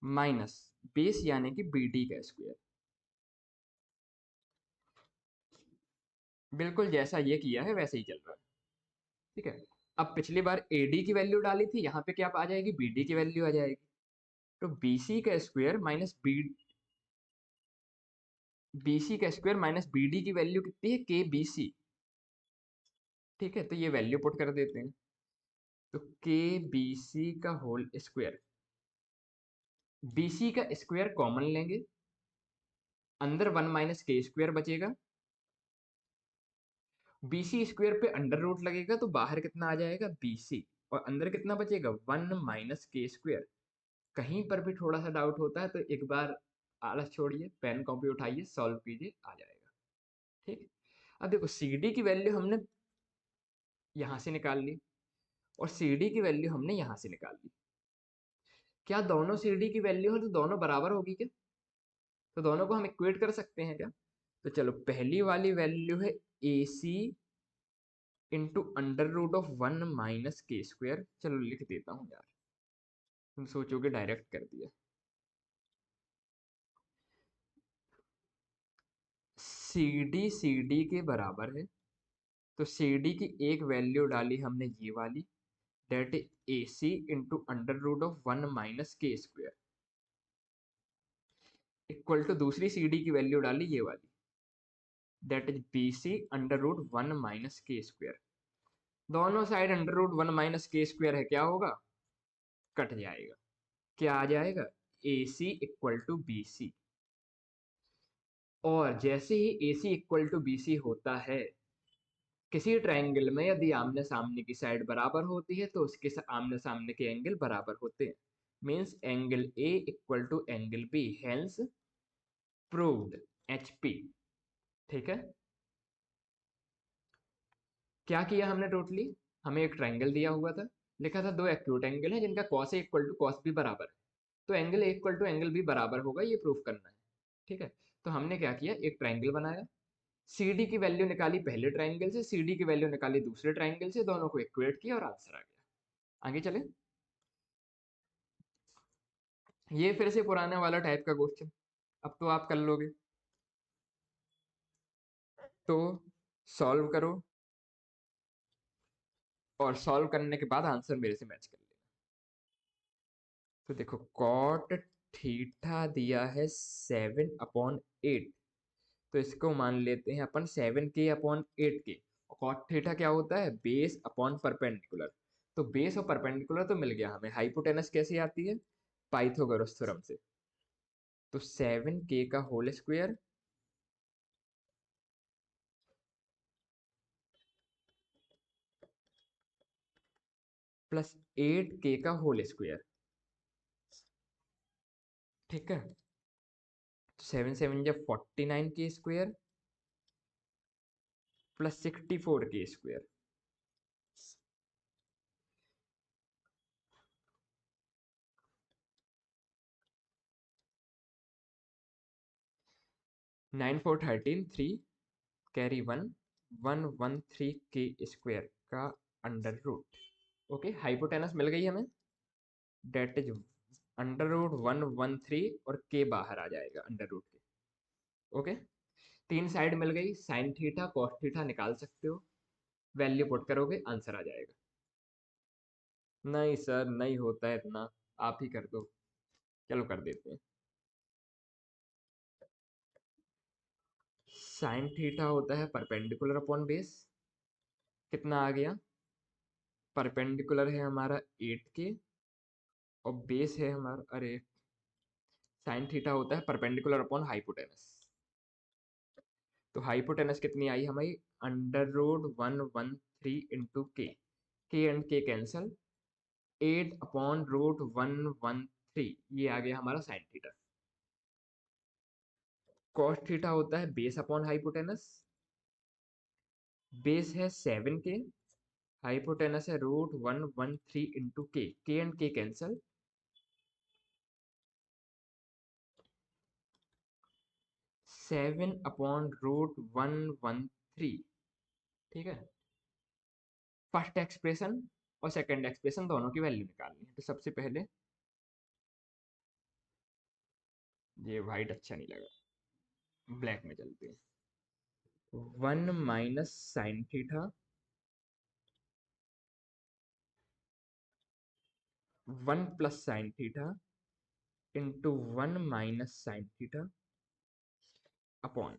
माइनस बेस यानी कि BD का स्क्वायर। बिल्कुल जैसा ये किया है वैसे ही चल रहा है। ठीक है। अब पिछली बार AD की वैल्यू डाली थी, यहाँ पे क्या आ जाएगी, BD की वैल्यू आ जाएगी। तो BC का स्क्वायर माइनस BC का स्क्वायर माइनस BD की वैल्यू कितनी है, KBC। ठीक है, तो ये वैल्यू पुट कर देते हैं। तो KBC का होल स्क्वायर, BC का स्क्वायर कॉमन लेंगे, अंदर 1 माइनस के स्क्वायर बचेगा। BC स्क्वायर पे अंडर रूट लगेगा तो बाहर कितना आ जाएगा, BC, और अंदर कितना बचेगा, 1 माइनस के स्क्वायर। कहीं पर भी थोड़ा सा डाउट होता है तो एक बार आलस छोड़िए, पेन कॉपी उठाइए, सॉल्व कीजिए, आ जाएगा। ठीक। अब देखो CD की वैल्यू हमने यहां से निकाल ली और CD की वैल्यू हमने यहां से निकाल ली। क्या दोनों CD की वैल्यू है तो दोनों बराबर होगी क्या, तो दोनों को हम इक्वेट कर सकते हैं क्या। तो चलो, पहली वाली वैल्यू है AC into under root of 1 minus k square. चलो लिख देता हूँ यार, तुम सोचोगे डायरेक्ट कर दिया। CD के बराबर है, तो CD की एक वैल्यू डाली हमने ये वाली, that is AC into under root of 1 minus k square, equal to दूसरी CD की वैल्यू डाली ये वाली, that is BC under root 1 minus k square. दोनों side under root 1 minus k square है, क्या होगा, कट जाएगा। क्या आ जाएगा, AC इक्वल टू BC। और जैसे ही AC इक्वल टू BC होता है, किसी ट्रायंगल में यदि आमने सामने की साइड बराबर होती है तो उसके आमने सामने के एंगल बराबर होते हैं। Means angle A equal to angle B, hence proved, HP। ठीक है। क्या किया हमने टोटली, हमें एक ट्रायंगल दिया हुआ था, लिखा था दो एक्यूट एंगल है जिनका cos A equal to cos B बराबर है, तो angle A equal to angle B बराबर होगा, ये प्रूफ करना है। ठीक है। तो हमने क्या किया, एक ट्रायंगल बनाया, CD की वैल्यू निकाली पहले ट्रायंगल से, CD की वैल्यू निकाली दूसरे ट्रायंगल से, दोनों को इक्वेट किया और आंसर आ गया। आगे चले। ये फिर से पुराने वाला टाइप का क्वेश्चन, अब तो आप कर लोगे। तो सॉल्व करो और सॉल्व करने के बाद आंसर मेरे से मैच कर लेना। तो देखो, कॉट थीटा दिया है 7/8, तो इसको मान लेते हैं अपन 7k/8 के। कॉट थीटा क्या होता है, बेस अपॉन परपेंडिकुलर। तो बेस और परपेंडिकुलर तो मिल गया हमें, हाइपोटेनस कैसे आती है, पाइथागोरस थ्योरम से। तो 7k का होल स्क्वायर प्लस 8k का होल स्क्वायर। ठीक है। 7 7 जब 49k² plus 64k²। 9 4 13, 3 carry 1, 113k² का अंडर रूट। ओके, हाइपोटेनस मिल गई हमें, डेट इज अंडर रूट 113, और के बाहर आ जाएगा अंडर रूट के। ओके, तीन साइड मिल गई, साइन थीटा कॉस थीटा निकाल सकते हो, वैल्यू पुट करोगे आंसर आ जाएगा। नहीं सर, नहीं होता है इतना, आप ही कर दो। चलो कर देते हैं। साइन थीटा होता है परपेंडिकुलर अपॉन बेस, कितना आ गया, परपेंडिकुलर है हमारा 8k और बेस है हमारा, अरे, साइन थीटा होता है परपेंडिकुलर अपॉन हाइपोटेनस। तो हाइपोटेनस कितनी आई हमारी, अंडर रूट 113 के एंड के कैंसल, 8/√113, ये आ गया हमारा साइन थीटा। कॉस थीटा होता है बेस अपॉन हाइपोटेनस, बेस है 7k, हाइपोटेनस है √113 के कैंसल, 7/√113। ठीक है। फर्स्ट एक्सप्रेशन और सेकंड एक्सप्रेशन दोनों की वैल्यू निकालनी है, तो सबसे पहले, ये वाइट अच्छा नहीं लगा, ब्लैक में चलते हैं। 1 minus sine theta 1 plus sine theta into 1 minus sine theta upon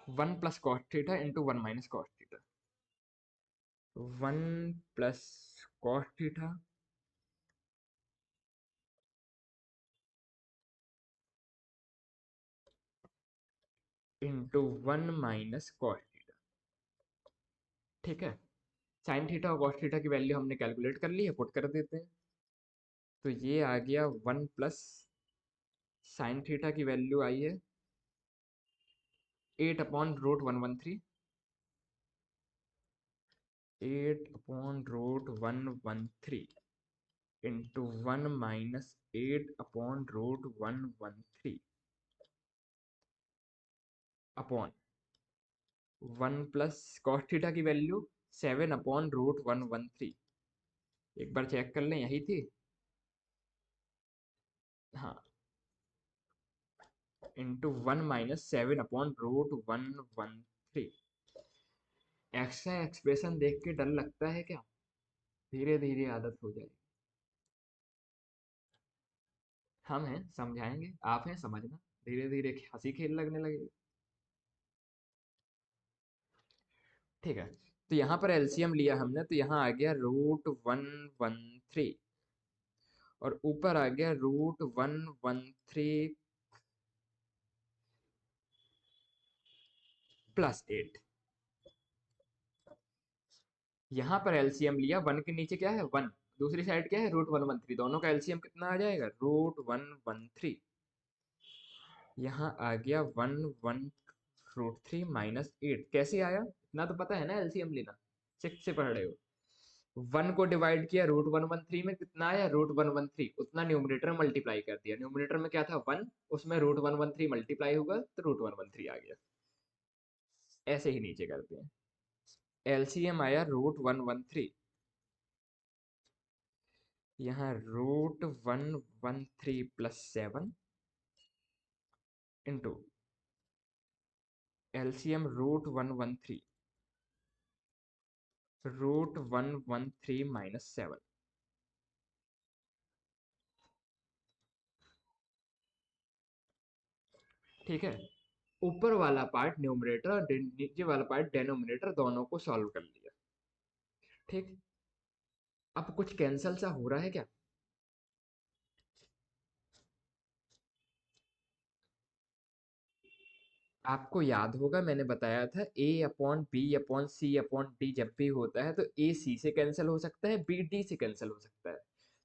1 plus cos theta into 1 minus cos theta. 1 plus cos theta into 1 minus cos theta. ठीक है, साइन थीटा और कॉस थीटा की वैल्यू हमने calculate कर ली है, put कर देते हैं। तो ये आ गया 1 प्लस साइन थीटा की वैल्यू आई है 8 upon root 113, 8 upon root 113 into 1 minus 8 upon root 113 upon 1 plus cos theta की वैल्यू 7 अपॉन रूट 113। एक बार चेक कर लें, यही थी। हाँ, इंटू 1 माइनस 7 अपॉन रूट 113। ऐसा एक्सप्रेशन देख के डर लगता है क्या? धीरे धीरे आदत हो जाएगी। हम हैं समझाएंगे, आप हैं समझना, धीरे धीरे हंसी खेल लगने लगेगी। ठीक है, तो यहाँ पर एलसीएम लिया हमने, तो यहाँ आ गया रूट 113 और ऊपर आ गया रूट 113 प्लस 8। यहाँ पर एलसीएम लिया, 1 के नीचे क्या है 1, दूसरी साइड क्या है रूट 113, दोनों का एलसीएम कितना आ जाएगा रूट 113। यहाँ आ गया 1 1 रूट 3 माइनस 8। कैसे आया, इतना तो पता है ना एलसीएम लेना, 6 से पढ़ रहे हो। 1 को डिवाइड किया रूट 113 में, कितना आया रूट 113, उतना न्यूमरेटर में मल्टीप्लाई कर दिया। न्यूमरेटर में क्या था 1, उसमें रूट 113 मल्टीप्लाई होगा तो रूट 113 आ गया। ऐसे ही नीचे करते हैं, एलसीएम आया रूट 113, यहाँ root 113 plus 7 into LCM root 113 minus 7। ठीक है, ऊपर वाला पार्ट न्यूमरेटर और नीचे वाला पार्ट डेनोमिनेटर, दोनों को सॉल्व कर लिया। ठीक, अब कुछ कैंसल सा हो रहा है क्या? आपको याद होगा मैंने बताया था ए अपॉन बी अपॉन सी अपॉन डी जब भी होता है तो ए सी से कैंसिल हो सकता है, बी डी से कैंसिल हो सकता है।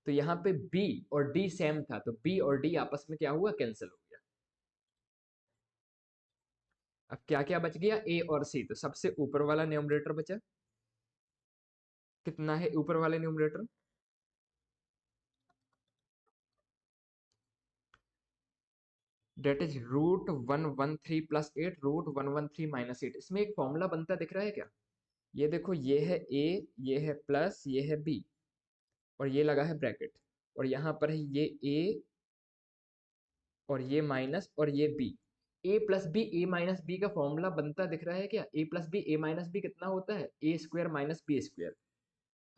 तो यहाँ पे बी और डी सेम था, तो बी और डी आपस में क्या हुआ कैंसिल हो गया। अब क्या क्या बच गया, ए और सी, तो सबसे ऊपर वाला न्यूमरेटर बचा। कितना है ऊपर वाले numerator, that is root 113 plus 8 root 113 minus 8। इसमें एक फॉर्मूला बनता दिख रहा है क्या? ये देखो, ये है ए, ये है प्लस, ये है बी, और ये लगा है ब्रैकेट, और यहाँ पर है ये ए और ये माइनस और ये बी। ए प्लस बी, ए माइनस बी का फॉर्मूला बनता दिख रहा है क्या? ए प्लस बी, ए माइनस बी कितना होता है ए स्क्वायर माइनस बी स्क्वायर।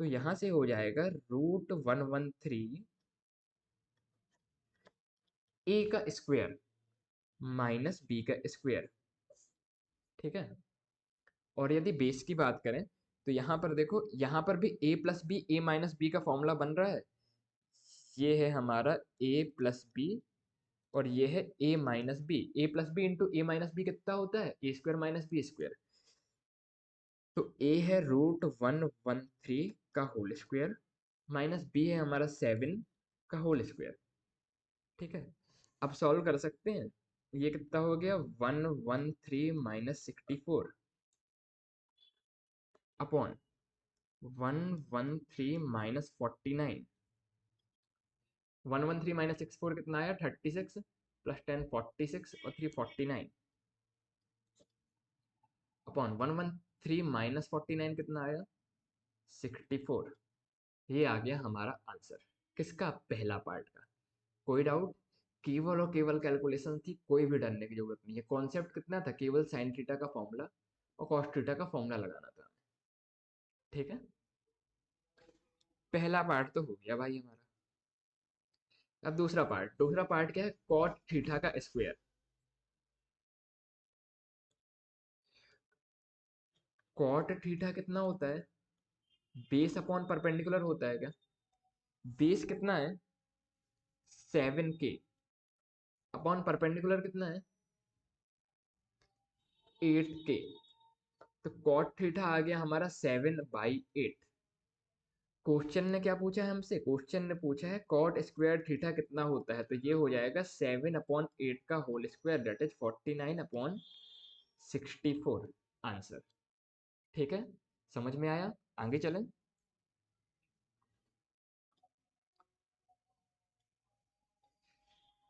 तो यहाँ से हो जाएगा रूट 113 ए का स्क्वायर माइनस बी का स्क्वायर। ठीक है, और यदि बेस की बात करें तो यहाँ पर देखो, यहाँ पर भी ए प्लस बी, ए माइनस बी का फॉर्मूला बन रहा है। ये है हमारा ए प्लस बी और ये है ए माइनस बी। ए प्लस बी इंटू ए माइनस बी कितना होता है ए स्क्वायर माइनस बी स्क्वायर। तो ए है रूट 113 का होल स्क्वायर माइनस बी है हमारा 7 का होल स्क्वायर। ठीक है, अब सॉल्व कर सकते हैं। ये कितना हो गया 113 माइनस 64 अपॉन 113 माइनस 49। 113 माइनस 64 कितना आया 36 प्लस 10 46 और 3 49 अपॉन 113 माइनस 49 कितना आया 64। ये आ गया हमारा आंसर, किसका, पहला पार्ट का। कोई डाउट? केवल और केवल कैलकुलेशन थी, कोई भी डरने की जरूरत नहीं है। कॉन्सेप्ट कितना था, केवल साइन थीटा का फॉर्मूला और कॉस थीटा का फॉर्मूला लगाना था। ठीक है, पहला पार्ट तो हो गया भाई हमारा। अब दूसरा पार्ट क्या है, कॉट थीटा का स्क्वायर। कॉट थीटा कितना होता है, बेस अपॉन परपेंडिकुलर होता है क्या। बेस कितना है 7k, अपॉन परपेंडिकुलर कितना है 8k। तो कॉट थीटा आ गया हमारा 7/8। क्वेश्चन ने क्या पूछा है हमसे, क्वेश्चन ने पूछा है कॉट स्क्वायर थीटा कितना होता है, तो ये हो जाएगा 7/8 का whole square, that is 49/64 answer. ठीक है, समझ में आया, आगे चलें।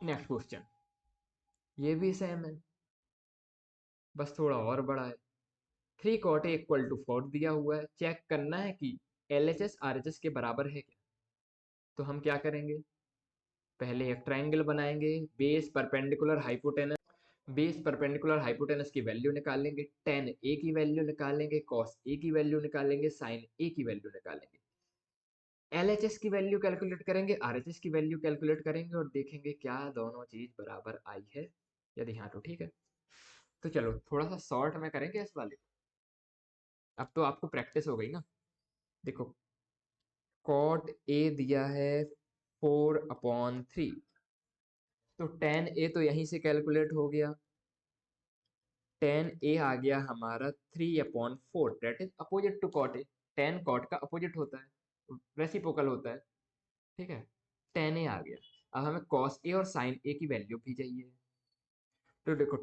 नेक्स्ट क्वेश्चन, ये भी सेम है, बस थोड़ा और बड़ा है। 3 cot A = 4 दिया हुआ है, चेक करना है कि LHS RHS के बराबर है क्या। तो हम क्या करेंगे, पहले एक ट्राइंगल बनाएंगे, बेस परपेंडिकुलर हाइपोटेनस की वैल्यू निकालेंगे, tan A की वैल्यू निकालेंगे, cos A की वैल्यू निकालेंगे, sin A की वैल्यू निकालेंगे, LHS की वैल्यू कैलकुलेट करेंगे, RHS की वैल्यू कैलकुलेट करेंगे और देखेंगे क्या दोनों चीज बराबर आई है। यदि हाँ तो ठीक है। तो चलो थोड़ा सा शॉर्ट में करेंगे इस वाले को। अब तो आपको प्रैक्टिस हो गई ना। देखो, cot A दिया है 4/3, तो tan A तो यहीं से कैलकुलेट हो गया। tan A आ गया हमारा 3/4, that is opposite to cot A। tan cot का अपोजिट होता है, रेसिप्रोकल होता है। ठीक है, tan A आ गया। अब हमें cos A और sin A की वैल्यू भी चाहिए। तो देखो,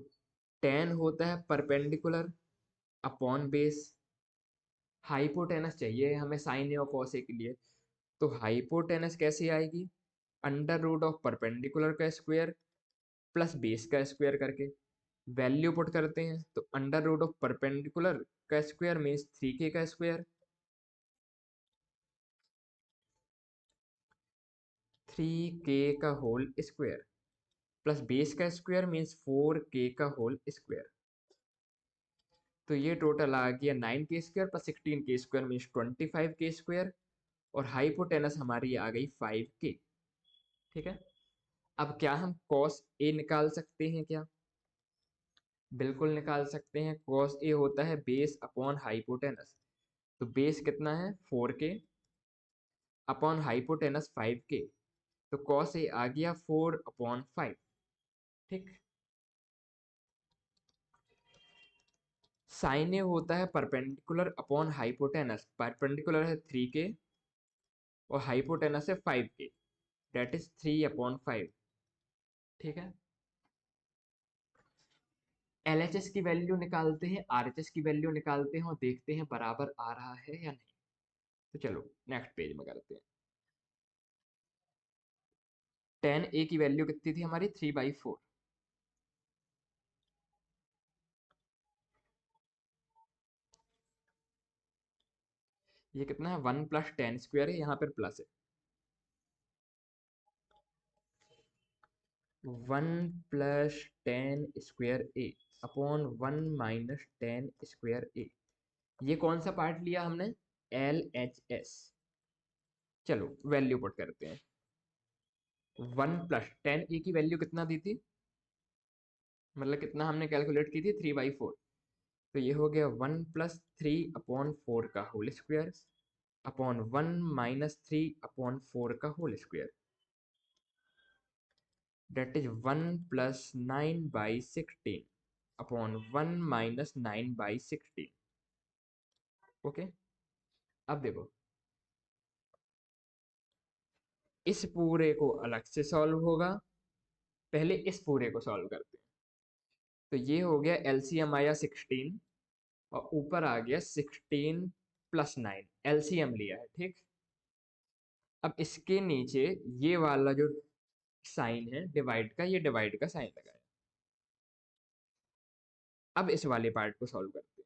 tan होता है परपेंडिकुलर अपॉन बेस, हाइपोटेनस चाहिए हमें sin A और cos A के लिए। तो हाइपोटेनस कैसे आएगी, √ऑफ परपेंडिकुलर का स्क्वायर प्लस बेस का स्क्वायर करके वैल्यू पुट करते हैं, तो √ऑफ परपेंडिकुलर का स्क्वायर मीन्स 3k का स्क्वायर, 3k का होल स्क्वायर प्लस बेस का स्क्वायर मीन्स 4k का होल स्क्वायर। तो ये टोटल आ गया 9k² plus 16k² means 25k², और हाइपोटेनस हमारी आ गई 5k। ठीक है, अब क्या हम cos A निकाल सकते हैं क्या, बिल्कुल निकाल सकते हैं। cos A होता है बेस अपॉन हाइपोटेनस, तो बेस कितना है 4k अपॉन हाइपोटेनस 5k, तो cos A आ गया 4/5। ठीक, sin A होता है परपेंडिकुलर अपॉन हाइपोटेनस, परपेंडिकुलर है 3k और हाइपोटेनस है 5k, डेट इज 3/5। ठीक है, LHS की वैल्यू निकालते हैं, RHS की वैल्यू निकालते हैं और देखते हैं बराबर आ रहा है या नहीं। तो चलो नेक्स्ट पेज में करते हैं। tan A की वैल्यू कितनी थी हमारी 3/4, ये कितना है 1 + tan² है, यहाँ पर प्लस है 1 + tan² अपॉन 1 - tan²। ये कौन सा पार्ट लिया हमने, LHS। चलो वैल्यू पुट करते हैं। 1 + tan A की वैल्यू कितना दी थी, मतलब कितना हमने कैलकुलेट की थी 3/4, तो ये हो गया 1 + 3/4 का होल स्क्वायर अपॉन 1 - 3/4 का whole square, that is 1 + 9/16 upon 1 - 9/16। Okay, अब देखो इस पूरे को अलग से सॉल्व होगा, पहले इस पूरे को सॉल्व करते हैं। तो ये हो गया LCM आया 16 और ऊपर आ गया 16 + 9, LCM लिया है। ठीक, अब इसके नीचे ये वाला जो साइन है डिवाइड का, ये डिवाइड का साइन लगाया। अब इस वाले पार्ट को सॉल्व करते हैं।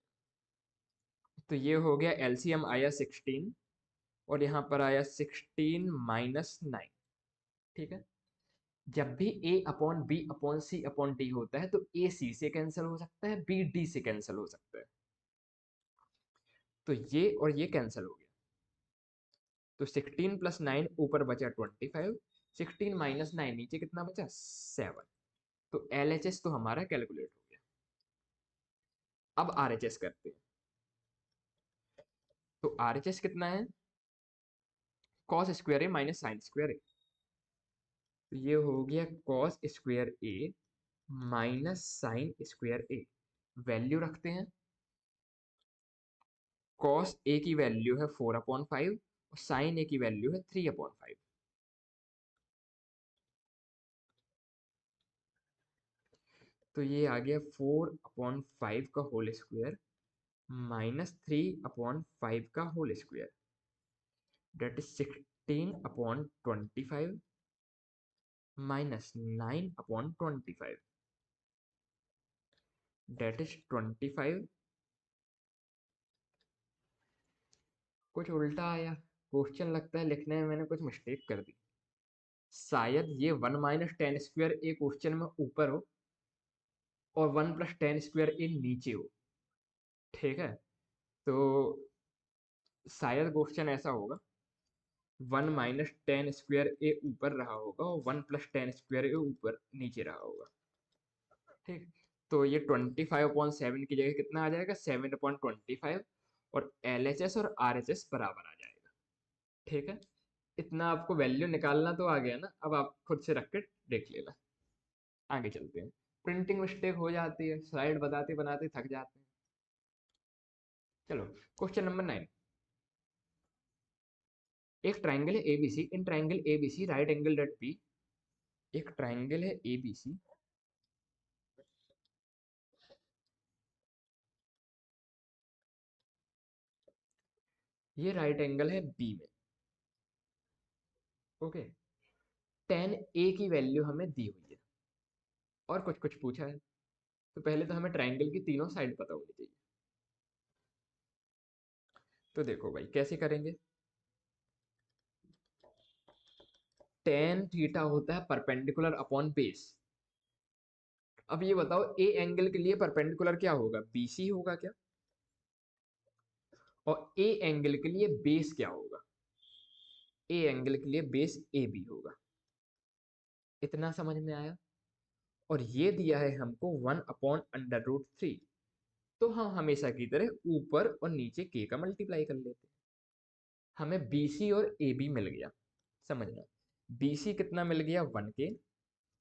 तो ये हो गया LCM आया 16 और यहाँ पर आया 16 - 9। ठीक है, जब भी A/B/C/D होता है तो A C से कैंसिल हो सकता है, B D से कैंसिल हो सकता है, तो ये और ये कैंसिल हो गया। तो 16 प्लस 9 ऊपर बचा 25, 16 माइनस 9 नीचे कितना बचा 7। तो LHS तो हमारा कैलकुलेट हो गया। अब RHS करते हैं। तो RHS कितना है, कॉस स्क्वायर ए माइनस साइन स्क्वायर ए। तो ये हो गया कॉस स्क्वायर ए माइनस साइन स्क्वायर ए। वैल्यू रखते हैं। कॉस ए की वैल्यू है 4/5 और साइन ए की वैल्यू है 3/5। तो ये आ गया 4/5 का होल स्क्वायर माइनस 3/5 का whole square, that is 16/25 minus 9/25, that is 25। कुछ उल्टा आया क्वेश्चन, लगता है लिखने में मैंने कुछ मिस्टेक कर दी। शायद ये 1 माइनस टेन स्क्वायर ए क्वेश्चन में ऊपर हो और 1 प्लस टेन स्क्वायर ए नीचे हो। ठीक है, तो शायद क्वेश्चन ऐसा होगा 1 माइनस टेन स्क्वायर ए ऊपर रहा होगा और 1 प्लस टेन स्क्वायर ए ऊपर नीचे रहा होगा। ठीक, तो ये 25/7 की जगह कितना आ जाएगा 7/25 और LHS और RHS बराबर आ जाएगा। ठीक है, इतना आपको वैल्यू निकालना तो आ गया ना, अब आप खुद से रख के देख लेना। आगे चलते हैं। प्रिंटिंग मिस्टेक हो जाती है, स्लाइड बताते बनाते थक जाते हैं। चलो क्वेश्चन नंबर 9। एक ट्राइंगल है ABC, in triangle ABC right angle at P। एक ट्राइंगल है ABC, ये राइट एंगल है B में। ओके, tan A की वैल्यू हमें दी हुई है और कुछ कुछ पूछा है। तो पहले तो हमें ट्राइंगल की तीनों साइड पता होनी चाहिए। तो देखो भाई कैसे करेंगे। tan थीटा होता है परपेंडिकुलर अपॉन बेस। अब ये बताओ ए एंगल के लिए परपेंडिकुलर क्या होगा, BC होगा क्या, और ए एंगल के लिए बेस क्या होगा, ए एंगल के लिए बेस AB होगा। इतना समझ में आया। और ये दिया है हमको 1/√3। तो हम हमेशा की तरह ऊपर और नीचे के का मल्टीप्लाई कर लेते हैं। हमें BC और AB मिल गया। समझना, BC कितना मिल गया 1K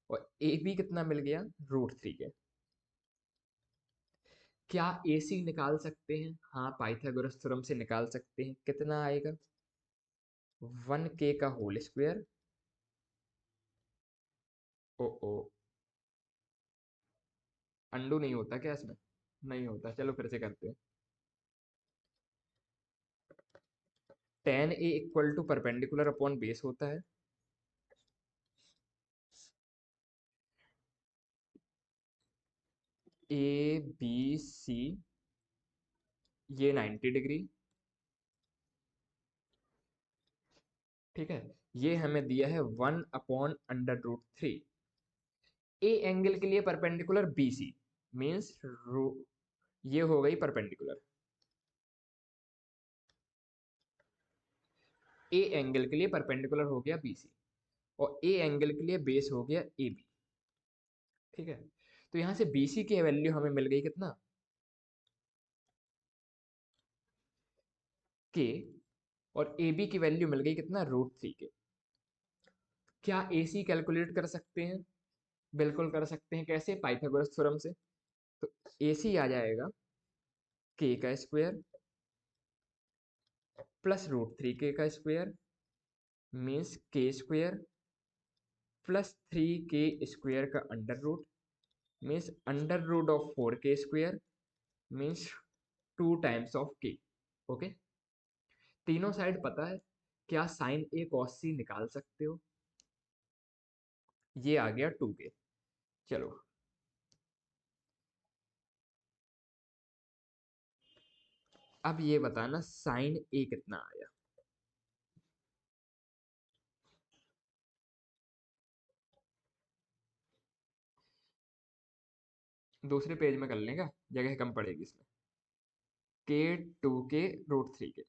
और AB कितना मिल गया √3 के। क्या AC निकाल सकते हैं, हाँ पाइथागोरस थ्योरम से निकाल सकते हैं। कितना आएगा 1K का होल स्क्वायर। ओ ओ, अंडू नहीं होता क्या इसमें, नहीं होता। चलो फिर से करते हैं। tan A equal to perpendicular upon base होता है। ABC ये 90 डिग्री। ठीक है, ये हमें दिया है 1/√3। ए एंगल के लिए परपेंडिकुलर BC मीन्स ये हो गई परपेंडिकुलर। ए एंगल के लिए परपेंडिकुलर हो गया BC और ए एंगल के लिए बेस हो गया AB। ठीक है, तो यहां से BC की वैल्यू हमें मिल गई कितना K और AB की वैल्यू मिल गई कितना √3 के। क्या AC कैलकुलेट कर सकते हैं, बिल्कुल कर सकते हैं। कैसे, पाइथागोरस थ्योरम से। तो AC आ जाएगा K का स्क्वायर प्लस √3 का square means K square plus 3K का under root means under root of 4K square means 2 times of K। Okay, तीनों साइड पता है। क्या साइन A cos C निकाल सकते हो, ये आ गया 2K। चलो अब ये बताना साइन A कितना आया। दूसरे पेज में कर लेगा, जगह कम पड़ेगी इसमें। K 2K √3 के।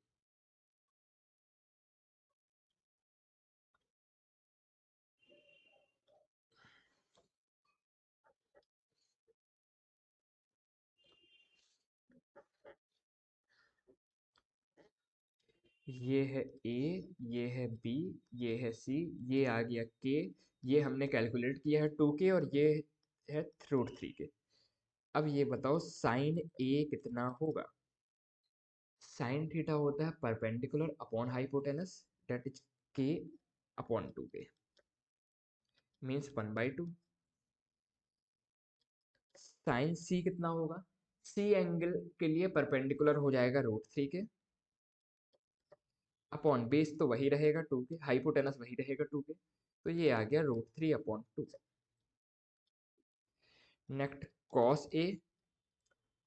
ये है ए, ये है बी, ये है सी, ये आ गया के, ये हमने कैलकुलेट किया है 2 के, और ये है √3 के। अब ये बताओ साइन ए कितना होगा। साइन थीटा होता है perpendicular upon hypotenuse, that is के अपॉन 2 के, मीन्स 1/2। साइन सी कितना होगा, सी एंगल के लिए परपेंडिकुलर हो जाएगा √3 के, अपॉन बेस तो वही रहेगा 2 के, हाइपोटेनस वही रहेगा 2 के, तो ये आ गया √3/2। Next cos A,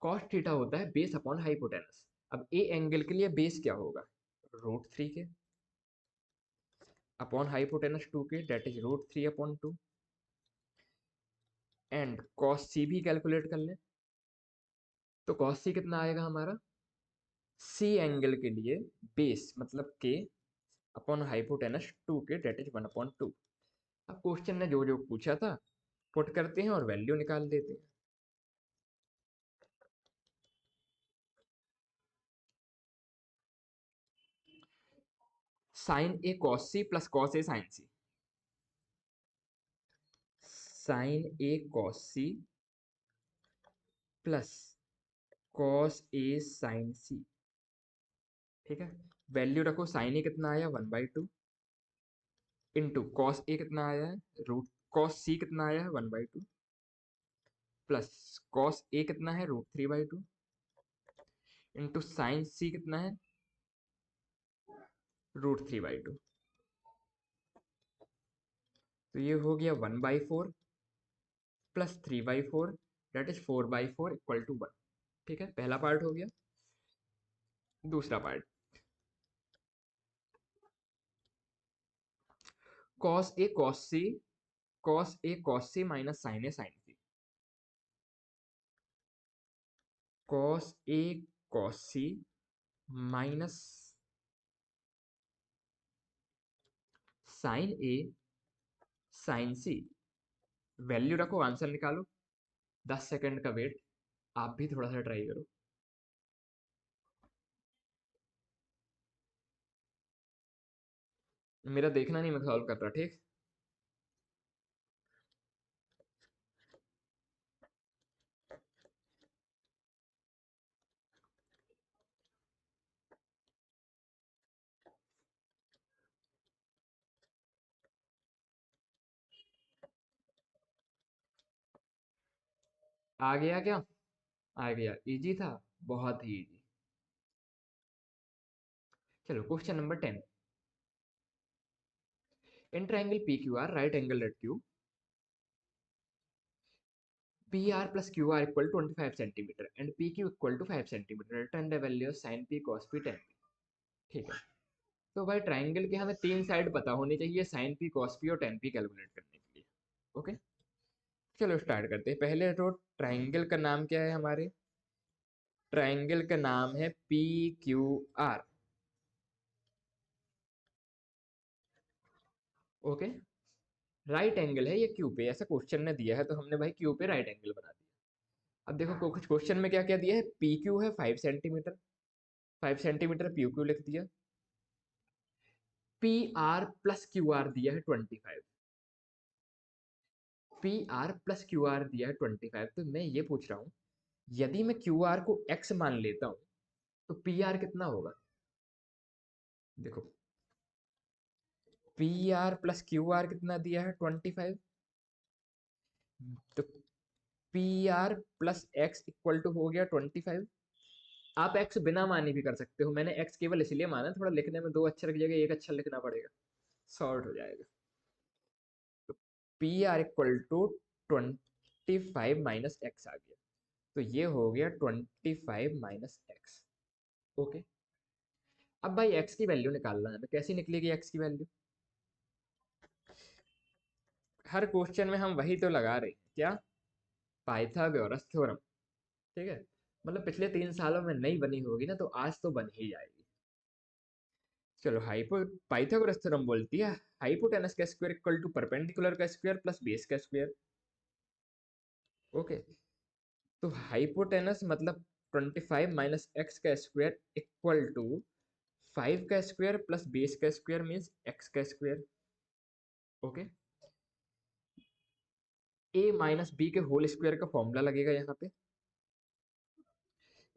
cos theta होता है बेस अपॉन हाइपोटेनस। अब ए एंगल के लिए बेस क्या होगा, √3 के अपॉन हाइपोटेनस 2 के, दैट इज √3/2। एंड कॉस सी भी कैलकुलेट कर लें, तो कॉस सी कितना आएगा हमारा, सी एंगल के लिए बेस मतलब के अपॉन हाइपोटेनस 2 के, दैट इज 1/2। अब क्वेश्चन ने जो जो पूछा था पुट करते हैं और वैल्यू निकाल देते हैं। Sign A cos C plus cos A sine C, sign A cos C plus cos A sine सी, ठीक है। वैल्यू रखो, साइन ए कितना आया 1/2, इंटू कॉस ए कितना आया है रूट, कॉस सी कितना आया है 1/2, प्लस कॉस ए कितना है √3/2, इंटू साइन सी कितना है √3/2। तो ये हो गया 1/4 plus 3/4, that is 4/4 equal to 1। ठीक है, पहला पार्ट हो गया। दूसरा part, cos A cos C, cos A cos C minus sine A sine C, cos A cos C minus sine A sine C. Value रखो, आंसर निकालो। 10 second का wait, आप भी थोड़ा सा ट्राई करो। मेरा देखना नहीं, मैं सॉल्व कर रहा, ठीक। आ गया क्या, आ गया, इजी था, बहुत ही इजी। चलो question number 10। In triangle P Q R right angle at Q, P R plus Q R equal 25 centimetre and P Q equal to 5 centimetre, return the value of sine P cos P tan P. ठीक है, तो भाई triangle के हमें 3 side पता होनी चाहिए sign P cos P और टेन पी कैलकुलेट करने के लिए। ओके, चलो स्टार्ट करते हैं। पहले तो ट्रायंगल का नाम क्या है हमारे, ट्रायंगल का नाम है P Q are. Okay, right angle है ये क्यू पे, ऐसा क्वेश्चन ने दिया है तो हमने भाई क्यू पे राइट एंगल बना दिया। अब देखो कुछ क्वेश्चन में क्या क्या दिया है, पी क्यू है 5 सेंटीमीटर, 5 सेंटीमीटर पी क्यू लिख दिया। P R plus Q are दिया है 25, P R plus Q are दिया है 25। तो मैं ये पूछ रहा हूँ, यदि मैं क्यू आर को एक्स मान लेता हूँ तो पी आर कितना होगा। देखो, P R plus Q R कितना दिया है 25, तो P R plus X equal to हो गया 25। आप एक्स बिना माने भी कर सकते हो, मैंने एक्स केवल इसलिए माना थोड़ा लिखने में 2 अक्षर की जगह 1 अक्षर लिखना पड़ेगा, शॉर्ट हो जाएगा। तो P R equal to 25 minus X आ गया, तो ये हो गया 25 माइनस एक्स। ओके, अब भाई एक्स की वैल्यू निकालना है, तो कैसी निकलेगी एक्स की वैल्यू। हर क्वेश्चन में हम वही तो लगा रहे हैं, क्या, पाइथागोरस थ्योरम। ठीक है, मतलब पिछले 3 सालों में नहीं बनी होगी ना, तो आज तो बन ही जाएगी। चलो, हाइपो पाइथागोरस थ्योरम बोलती है हाइपोटेनस का स्क्वायर इक्वल टू परपेंडिकुलर का स्क्वायर प्लस बेस का स्क्वायर। ओके, तो हाइपोटेनस मतलब 25 माइनस एक्स का स्क्वायर इक्वल टू 5 का स्क्वायर प्लस बेस का स्क्वायर मीन्स x का square. Okay, a minus B के होल स्क्वायर का फॉर्मूला लगेगा यहाँ पे,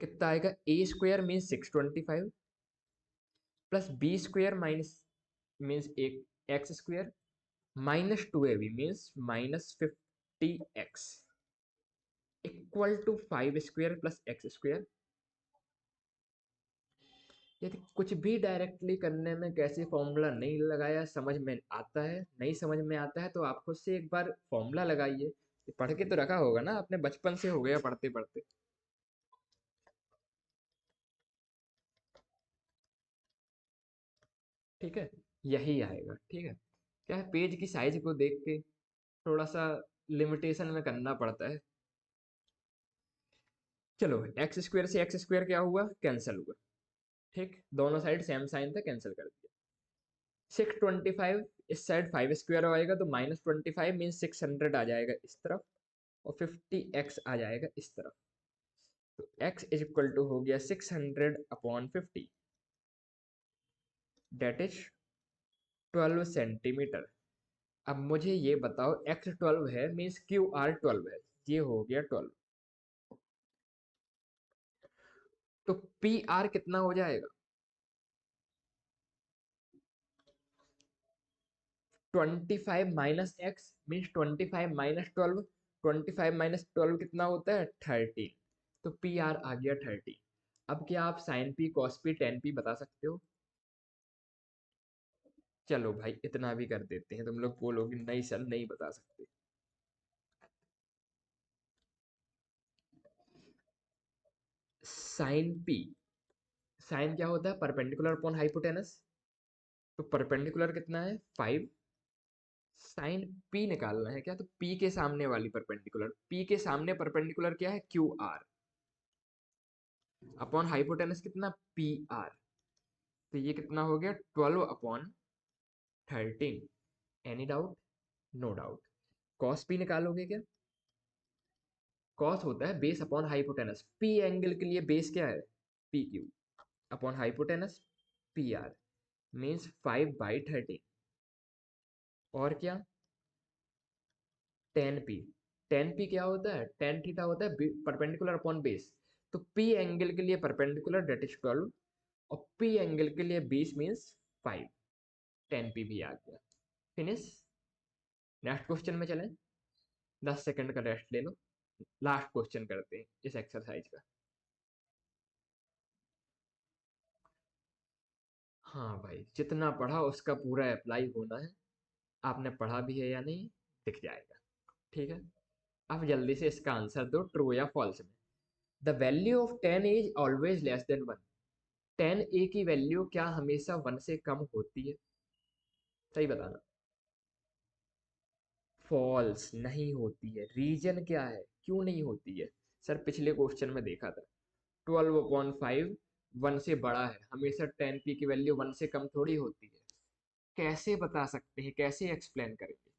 कितना आएगा, A square means 625 plus B square minus means एक X square minus 2ab means minus 50x equal to 5 square plus x square. यदि कुछ भी डायरेक्टली करने में कैसे फॉर्मूला नहीं लगाया समझ में आता है, नहीं समझ में आता है तो आप खुद से एक बार फॉर्मूला लगाइए। पढ़ के तो रखा होगा ना आपने, बचपन से हो गया पढ़ते पढ़ते। ठीक है, यही आएगा। ठीक है, क्या है, पेज की साइज को देख के थोड़ा सा लिमिटेशन में करना पड़ता है। चलो, एक्स स्क्वायर से एक्स स्क्वायर क्या हुआ, कैंसिल हुआ। ठीक, दोनों साइड सेम साइन था, कैंसिल कर दिया। 625 इस साइड 5 स्क्वायर आएगा तो माइनस 25 मीन 600 आ जाएगा इस तरफ, और 50x आ जाएगा इस तरफ। तो x इज इक्वल टू हो गया 600/50, डेट इज 12 सेंटीमीटर। अब मुझे ये बताओ, x 12 है मीन्स क्यू आर 12 है, ये हो गया 12। तो पी आर कितना हो जाएगा, 25 minus x means 25 minus 12, 25 minus 12 कितना होता है, 13। तो पी आर आ गया 13। अब क्या आप sine P cos P tan P बता सकते हो? चलो भाई, इतना भी कर देते हैं, तुम लोग बोलोगे नहीं सर नहीं बता सकते। साइन पी, साइन क्या होता है, परपेंडिकुलर अपॉन हाइपोटेनस। तो परपेंडिकुलर कितना है, 5। साइन पी निकालना है क्या, तो पी के सामने वाली परपेंडिकुलर, पी के सामने परपेंडिकुलर क्या है, क्यू आर, अपॉन हाइपोटेनस कितना, पी आर। तो ये कितना हो गया, 12/13। Any doubt, no doubt. Cos P निकालोगे क्या, कॉस होता है base upon hypotenuse, P angle के लिए बेस क्या है, P Q, upon hypotenuse P R, means 5/13। और क्या, टेन पी, टेन पी क्या होता है, टेन थीटा होता है परपेंडिकुलर अपॉन बेस। तो पी एंगल के लिए परपेंडिकुलर डेट इज 12, और पी एंगल के लिए बेस मीन्स 5, टेन पी भी आ गया। फिनिश। नेक्स्ट क्वेश्चन में चलें, 10 सेकंड का रेस्ट ले लो, लास्ट क्वेश्चन करते हैं इस एक्सरसाइज का। हाँ भाई, जितना पढ़ा उसका पूरा अप्लाई होना है, आपने पढ़ा भी है या नहीं दिख जाएगा। ठीक है, अब जल्दी से इसका आंसर दो, ट्रू या फॉल्स में। The value of 10 is always less than 1। 10a की वैल्यू क्या हमेशा 1 से कम होती है, सही बताना। फॉल्स, नहीं होती है। रीजन क्या है, क्यों नहीं होती है? सर पिछले क्वेश्चन में देखा था, 12/5 1 से बड़ा है, हमेशा 10p की वैल्यू 1 से कम थोड़ी होती है। कैसे बता सकते हैं, कैसे एक्सप्लेन करेंगे?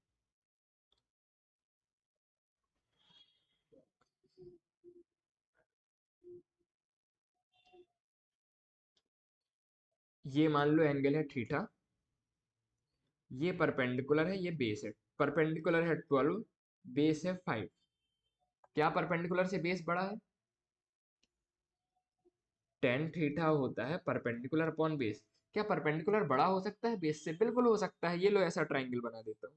ये मान लो एंगल है थीटा, ये परपेंडिकुलर है, ये बेस है। परपेंडिकुलर है 12, बेस है 5। क्या परपेंडिकुलर से बेस बड़ा है? टेन थीटा होता है परपेंडिकुलर अपॉन बेस। क्या परपेंडिकुलर बड़ा हो सकता है बेस से? बिल्कुल हो सकता है। ये लो ऐसा ट्राइंगल बना देता हूँ,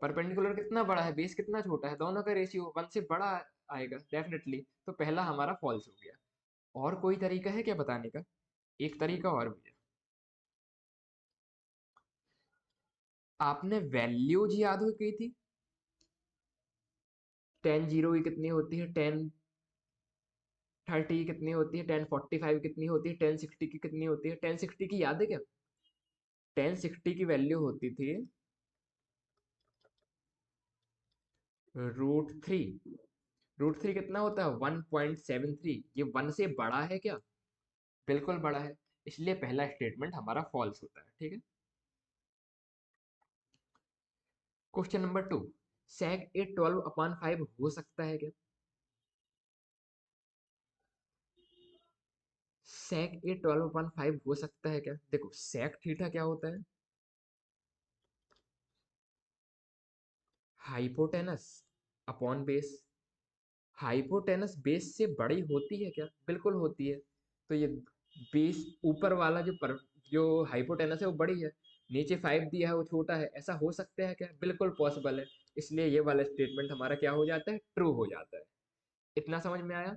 परपेंडिकुलर कितना बड़ा है, बेस कितना छोटा है, दोनों का रेशियो 1 से बड़ा आएगा डेफिनेटली। तो पहला हमारा फॉल्स हो गया। और कोई तरीका है क्या बताने का? एक तरीका और भी है। आपने वैल्यूज याद हो की थी, टेन जीरो की कितनी होती है, टेन थर्टी की कितनी होती है, टेन फोर्टी फाइव कितनी होती है, टेन सिक्सटी की कितनी होती है? टेन सिक्सटी की याद है क्या? टेन सिक्सटी की वैल्यू होती थी √3। √3 कितना होता है, 1.73। ये 1 से बड़ा है क्या? बिल्कुल बड़ा है, इसलिए पहला स्टेटमेंट हमारा फॉल्स होता है। ठीक है, क्वेश्चन नंबर 2, sec ए 12/5 हो सकता है क्या? sec a 12/5 हो सकता है क्या? देखो sec थीटा क्या होता है? Hypotenuse upon base. Hypotenuse base से बड़ी होती है क्या? बिल्कुल होती है। तो ये बेस ऊपर वाला जो हाइपोटेनस है वो बड़ी है, नीचे 5 दिया है वो छोटा है, ऐसा हो सकता है क्या? बिल्कुल पॉसिबल है। इसलिए ये वाला स्टेटमेंट हमारा क्या हो जाता है? ट्रू हो जाता है। इतना समझ में आया?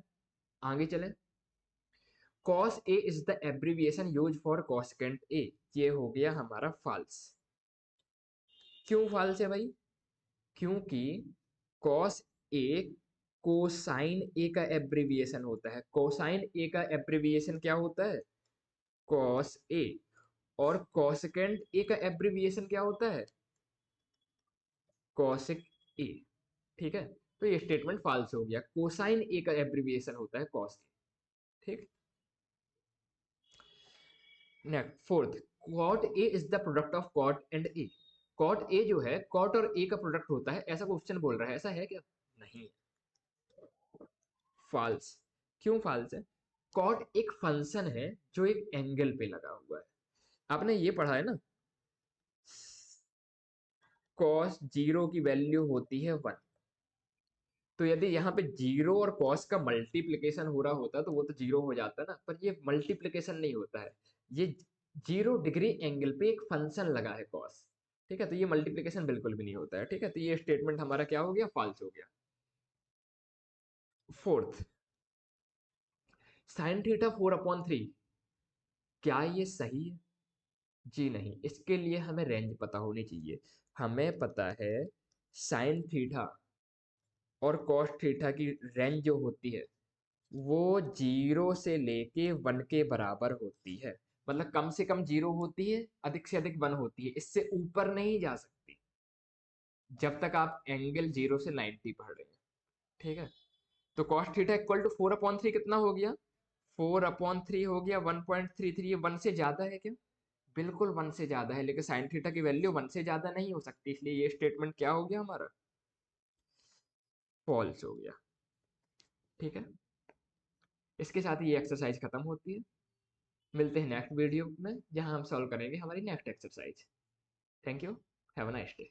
आगे चलें। cos a is the abbreviation use for cosecant a। ये हो गया हमारा फॉल्स। क्यों फॉल्स है भाई? क्योंकि cos a कोसाइन a का एब्रीविएशन होता है। कोसाइन a का एब्रीविएशन क्या होता है? cos a। और cosecant a का एब्रीविएशन क्या होता है? cosec a। ठीक है, तो ये स्टेटमेंट फॉल्स हो गया। कोसाइन a का एब्रीविएशन होता है cos a। ठीक। Next fourth, cot a is the product of cot and a। cot a जो है cot और a का प्रोडक्ट होता है, ऐसा क्वेश्चन बोल रहा है, ऐसा है क्या? नहीं, फॉल्स। क्यों फॉल्स है? cot एक फंक्शन है जो एक एंगल पे लगा हुआ है। आपने ये पढ़ा है ना, cos जीरो की वैल्यू होती है 1। तो यदि यहाँ पे जीरो और cos का मल्टीप्लिकेशन हो रहा होता तो वो तो जीरो हो जाता ना, पर ये मल्टीप्लिकेशन नहीं होता है। ये 0 डिग्री एंगल पे एक फंक्शन लगा है cos। ठीक है, तो ये मल्टीप्लिकेशन बिल्कुल भी नहीं होता है। ठीक है, तो ये स्टेटमेंट हमारा क्या हो गया? फॉल्स हो गया। फोर्थ, साइन थीटा 4/3, क्या ये सही है? जी नहीं, इसके लिए हमें रेंज पता होनी चाहिए। हमें पता है साइन थीटा और कॉस थीटा की रेंज जो होती है वो 0 से लेके 1 के बराबर होती है। मतलब कम से कम 0 होती है, अधिक से अधिक 1 होती है, इससे ऊपर नहीं जा सकती जब तक आप एंगल 0 से 90 पढ़ रहे हैं। ठीक है, तो कॉस थीटा इक्वल टू 4/3 कितना हो गया? 4/3 हो गया 1.33। ये 1 से ज्यादा है क्या? बिल्कुल 1 से ज्यादा है, लेकिन साइन थीटा की वैल्यू 1 से ज्यादा नहीं हो सकती, इसलिए ये स्टेटमेंट क्या हो गया हमारा? फॉल्स हो गया। ठीक है, इसके साथ ही ये एक्सरसाइज खत्म होती है। मिलते हैं नेक्स्ट वीडियो में, जहां हम सॉल्व करेंगे हमारी next exercise. Thank you. Have a nice day.